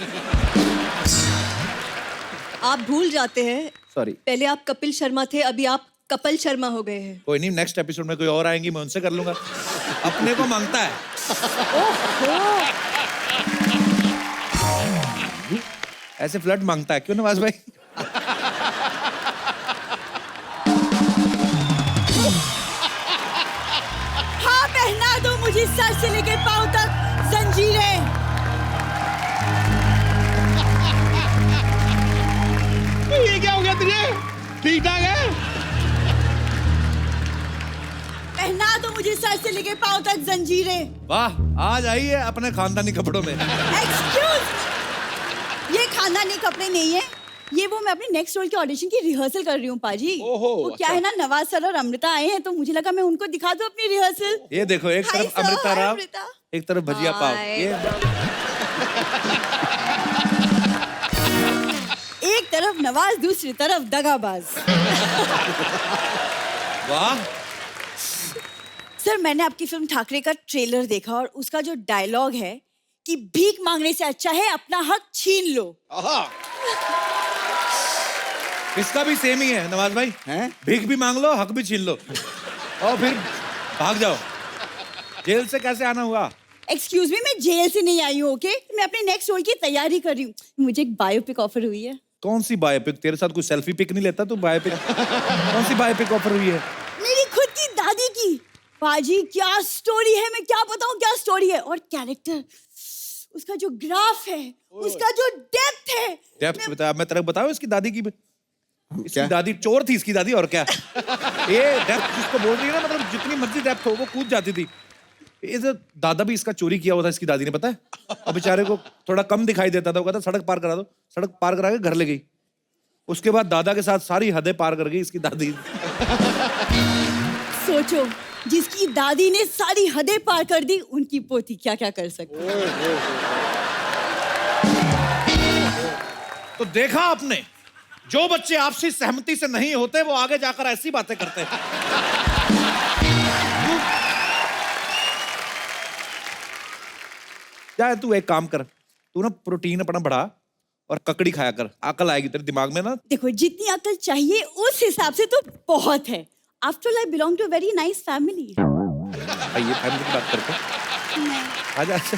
आप भूल जाते हैं, सॉरी, पहले आप कपिल शर्मा थे, अभी आप कपिल शर्मा हो गए हैं। कोई नहीं, नेक्स्ट एपिसोड में कोई और आएंगी, मैं उनसे कर लूंगा। अपने को मांगता है। ऐसे फ्लर्ट मांगता है क्यों नवाज भाई? हाँ, पहना दो मुझे सर से लेके पांव तक जंजीरें। ये क्या हो गया तुझे? ठीक ठाक है? पहना दो मुझे सर से लेके पांव तक जंजीरें। वाह, आज आई है अपने खानदानी कपड़ों में। एक्सक्यूज, ये खानदानी कपड़े नहीं है, ये वो मैं अपने नेक्स्ट रोल के ऑडिशन की रिहर्सल कर रही हूँ पाजी। वो क्या है ना, नवाज सर और अमृता आए हैं, तो मुझे लगा मैं उनको दिखा दूं अपनी रिहर्सल। ये देखो, एक हाय तरफ सर, अमृता हाय राव, अमृता। एक तरफ भजिया पाव। ये एक तरफ नवाज, दूसरी तरफ दगाबाज। वाह। सर, मैंने आपकी फिल्म ठाकरे का ट्रेलर देखा और उसका जो डायलॉग है कि भीख मांगने से अच्छा है अपना हक छीन लो। इसका भी सेम ही है नवाज भाई। हैं? भीख भी मांग लो, हक भी छीन लो, और फिर भाग जाओ। जेल से कैसे आना हुआ? एक्सक्यूज मी, मैं जेल से नहीं आई हूँ, ओके? मैं अपने नेक्स्ट रोल की तैयारी कर रही हूँ। मुझे एक बायोपिक ऑफर हुई है। कौन सी बायोपिक? तेरे साथ कोई सेल्फी पिक नहीं लेता तू? बायोपिक कौन सी बायोपिक ऑफर हुई है? मेरी खुद की दादी की। पाजी, क्या स्टोरी है, मैं क्या बताऊं क्या स्टोरी है। और कैरेक्टर, उसका जो ग्राफ है, उसका जो डेप्थ है। डेप्थ बता, मैं तेरे को बताऊं इसकी दादी की। इसकी क्या? दादी चोर थी, इसकी दादी, और क्या। ये डेप्थ जिसको बोल रही है ना, मतलब जितनी मर्जी डेप्थ हो वो कूद जाती थी। ये जो दादा भी इसका चोरी किया हुआ था इसकी दादी ने, पता है? और बेचारे को थोड़ा कम दिखाई देता था, वो कहता सड़क पार करा दो, सड़क पार करा के घर ले गई। उसके बाद दादा के साथ सारी हदें पार कर गई इसकी दादी। सोचो, जिसकी दादी ने सारी हदें पार कर दी, उनकी पोती क्या क्या कर सकती है। तो देखा आपने, जो बच्चे आपसी सहमति से नहीं होते वो आगे जाकर ऐसी बातें करते हैं। जा, तू एक काम कर, तू ना प्रोटीन अपना बढ़ा और ककड़ी खाया कर, अकल आएगी तेरे दिमाग में ना। देखो जितनी अकल चाहिए उस हिसाब से तो बहुत है। After all I belong to very nice family. ये फैमिली की बात करते हैं। आजा आजा।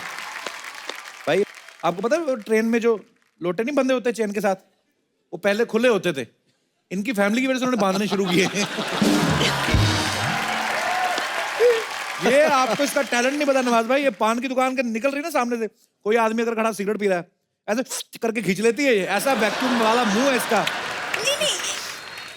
भाई आपको पता है वो ट्रेन में जो लोटे नहीं बंधे होते चेन के साथ, वो पहले खुले होते थे, इनकी फैमिली की वजह से उन्होंने बांधने शुरू किए। ये आपको इसका टैलेंट नहीं पता नवाज भाई, ये पान की दुकान के निकल रही ना सामने से, कोई आदमी अगर खड़ा सिगरेट पी रहा है ऐसे करके खींच लेती है, ये ऐसा वैक्यूम वाला मुंह है इसका। नहीं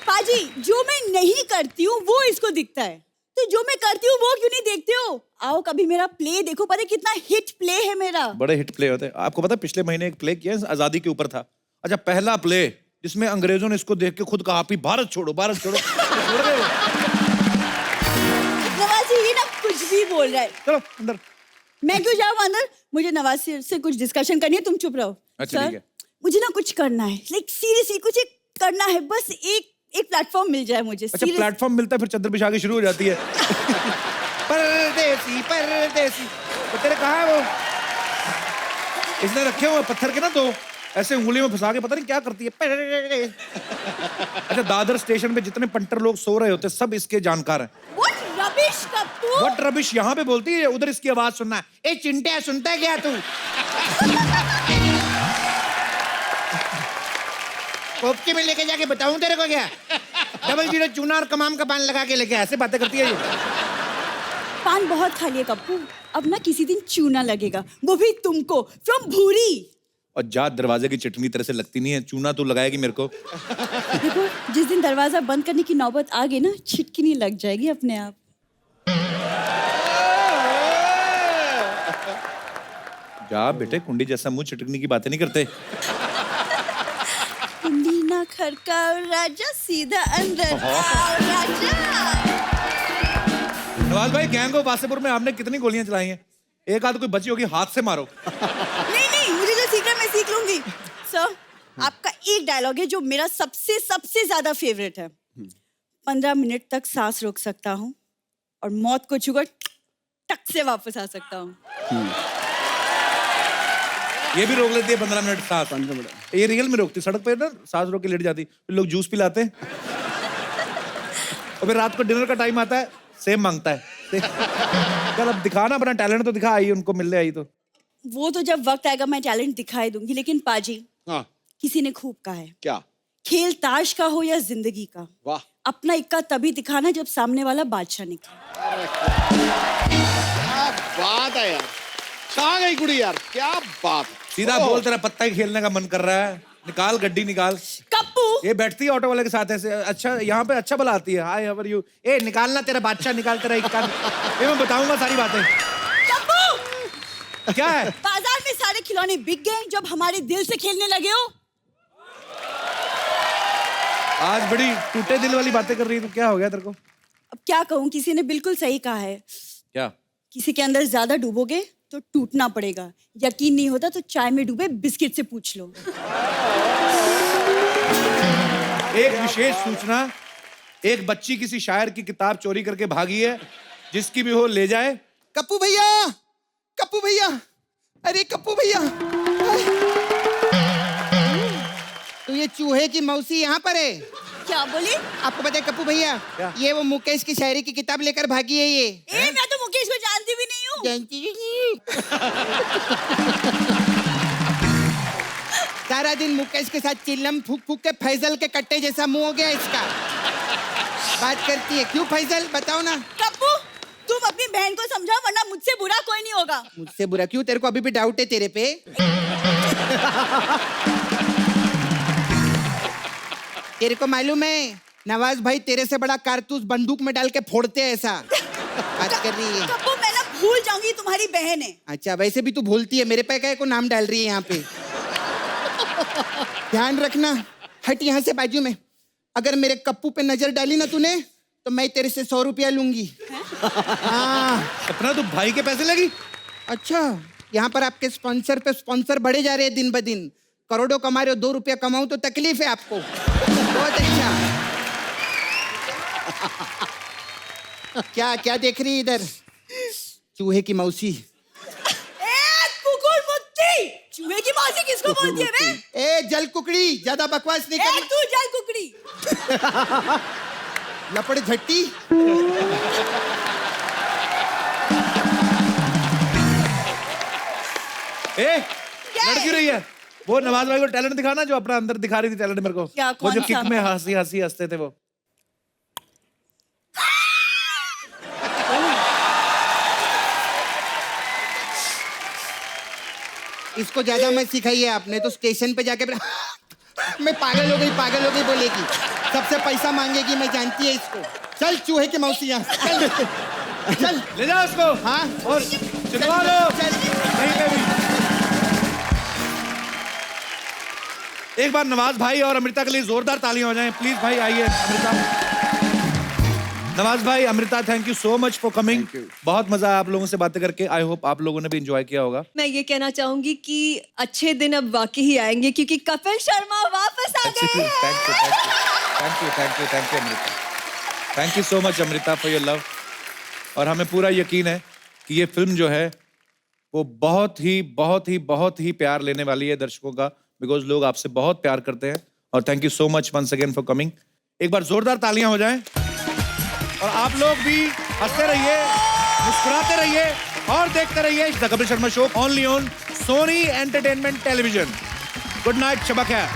पाजी, जो मैं नहीं करती हूँ वो इसको दिखता है, तो जो मैं करती हूँ वो क्यों नहीं देखते हो? आओ कभी मेरा प्ले देखो, पता है कितना हिट प्ले है मेरा। बड़े हिट प्ले होते हैं। आपको पता है पिछले महीने एक प्ले किया आजादी के ऊपर था। अच्छा, पहला प्ले जिसमें अंग्रेजों ने इसको देख के खुद कहा भारत छोड़ो भारत छोड़ो। छोड़ गए। नवाज ये ना कुछ भी बोल रहा है। चलो अंदर। मैं क्यों जाऊँ अंदर? मुझे नवाज से कुछ डिस्कशन करनी है, तुम चुप रहो। अच्छा ठीक है। मुझे ना कुछ करना है, लाइक सीरियसली कुछ एक करना है, बस एक प्लेटफॉर्म मिल जाए मुझे। अच्छा प्लेटफॉर्म मिलता है फिर चद्दर बिछा के शुरू हो जाती है। परदेसी परदेसी, तो तेरे कहाँ है वो? इसने रखे हुए पत्थर के ना दो, ऐसे उंगली में फंसा के पता नहीं क्या करती है। अच्छा दादर स्टेशन पे जितने पंटर लोग सो रहे होते सब इसके जानकार हैं। What rubbish Kappu? What rubbish यहाँ पे बोलती है, उधर इसकी आवाज सुनना है। ए चिंटे सुनता है क्या तू? कोपके में लेके जाके बताऊं तेरे को क्या? डबल जीरो चूना और कमाम का पान लगा के लेके ऐसे बातें करती है ये। पान बहुत खा लिया कप्पू, अब ना किसी दिन चूना लगेगा, वो भी तुमको, फ्रॉम भूरी। और जात दरवाजे की चटनी तरह से लगती नहीं है, चूना तू लगाएगी मेरे को। देखो जिस दिन दरवाजा बंद करने की नौबत आ गई ना, छिटकिनी लग जाएगी अपने आप। जा बेटे, कुंडी जैसा मुंह, छिटकनी की बातें नहीं करते। कुंडी ना खड़काओ राजा, सीधा अंदर आओ राजा। नवाज भाई गैंग ऑफ वासेपुर में आपने कितनी गोलियां चलाई हैं? एक आध कोई बची होगी हाथ से मारो। नहीं मुझे जो सीखना मैं सीख लूंगी। सर आपका एक डायलॉग है जो मेरा सबसे सबसे ज्यादा फेवरेट है। 15 मिनट तक सांस रोक सकता हूँ और मौत को छूकर टक से वापस आ सकता हूँ। ये भी रोक लेती है 15 मिनट सांस। 15 मिनट ये रियल में रोकती, सड़क पे ना सांस रोक के लेट जाती, फिर लोग जूस पिलाते हैं और फिर रात को डिनर का टाइम आता है सेम मांगता है। चल अब दिखा ना अपना टैलेंट, तो दिखा, आई उनको मिलने आई तो। वो तो जब वक्त आएगा मैं टैलेंट दिखाई दूंगी, लेकिन पाजी हाँ किसी ने खूब कहा है, क्या? खेल ताश का हो या जिंदगी का, वाह, अपना इक्का तभी दिखाना जब सामने वाला बादशाह निकले। क्या बात है यार, छा गई कुड़ी यार, क्या बात। सीधा बोल, तेरा पत्ता ही खेलने का मन कर रहा है, निकाल गड्डी निकाल। कप्पू ये बैठती है ऑटो वाले के साथ ऐसे, अच्छा यहाँ पे अच्छा भला आती है, हाय हाउ आर यू, ए निकालना तेरा बादशाह, निकाल तेरा इक्का। ये मैं बताऊंगा सारी बातें। कप्पू क्या है? बाजार में सारे खिलौने बिक गए जब हमारे दिल से खेलने लगे हो। आज बड़ी टूटे दिल वाली बातें कर रही है, तो क्या हो गया तेरे को? अब क्या कहूँ, किसी ने बिल्कुल सही कहा है, क्या? किसी के अंदर ज्यादा डूबोगे तो टूटना पड़ेगा, यकीन नहीं होता तो चाय में डूबे बिस्किट से पूछ लो। एक विशेष सूचना, एक बच्ची किसी शायर की किताब चोरी करके भागी है, जिसकी भी हो ले जाए। कप्पू भैया, कप्पू भैया, अरे कप्पू भैया, तो ये चूहे की मौसी यहाँ पर है। क्या बोली? आपको पता है कप्पू भैया, ये वो मुकेश की शायरी की किताब लेकर भागी है ये। मैं तो मुकेश को जानती भी नहीं हूँ। जानती भी नहीं। सारा दिन मुकेश के साथ चिल्लम फूक फूक के फैजल के कट्टे जैसा मुंह हो गया इसका। बात करती है, क्यों फैजल बताओ ना। कप्पू तुम अपनी बहन को समझाओ, वरना मुझसे बुरा कोई नहीं होगा। मुझसे बुरा क्यों? तेरे को अभी भी डाउट है तेरे पे? तेरे को मालूम है नवाज भाई तेरे से बड़ा कारतूस बंदूक में डाल के फोड़ते हैं, ऐसा बात कर रही है। कप्पू मैं ना भूल जाऊंगी तुम्हारी बहन है। अच्छा वैसे भी तू भूलती है, मेरे पे क्या को नाम डाल रही है यहाँ पे। ध्यान रखना, हट यहाँ से बाजू में। अगर मेरे कप्पू पे नजर डाली ना तूने तो मैं तेरे से 100 रुपया लूंगी। हाँ अपना तो भाई के पैसे लगी। अच्छा, यहाँ पर आपके स्पॉन्सर पे स्पॉन्सर बढ़े जा रहे हैं दिन ब दिन। करोड़ों कमा रहे हो, 2 रुपया कमाऊं तो तकलीफ है आपको। बहुत अच्छा। क्या क्या देख रही है इधर? चूहे की मौसी। कुकुर मुत्ती, चूहे की मौसी किसको बोलती है बे? ए जल कुकड़ी, ज्यादा बकवास नहीं ए करनी। तू जल कुकड़ी। लपड़ झट्टी। लड़की रही है वो नवाज भाई को टैलेंट दिखाना जो अपना अंदर दिखा रही थी टैलेंट मेरे को। क्या, वो जो कौन किक सा? में हंसी हंसी हंसते थे वो। इसको ज्यादा मत सिखाइए आपने तो स्टेशन पे जाके मैं पागल हो गई बोलेगी, सबसे पैसा मांगेगी, मैं जानती है इसको। चल चूहे की मौसी यहाँ, चल चल ले जाओ उसको। हाँ और चिनवा लो कहीं पे भी। एक बार नवाज भाई और अमृता के लिए जोरदार तालियां हो जाएं प्लीज। भाई आइए अमृता। नवाज भाई, Amrita, thank you so much for coming. बहुत मजा आया आप लोगों से बातें करके। आई होप आप लोगों ने भी एंजॉय किया होगा। मैं ये कहना चाहूंगी कि अच्छे दिन अब वाकई ही आएंगे क्योंकि कपिल शर्मा वापस आ गए हैं। Thank you Amrita. Thank you so much Amrita for your love. और हमें पूरा यकीन है कि ये फिल्म जो है वो बहुत ही प्यार लेने वाली है दर्शकों का, बिकॉज लोग आपसे बहुत प्यार करते हैं। और thank you so much once again for coming. एक बार जोरदार तालियां हो जाएं और आप लोग भी हंसते रहिए, मुस्कुराते रहिए और देखते रहिए the Kapil Sharma show only on Sony entertainment television. Good night, Shaba खैर।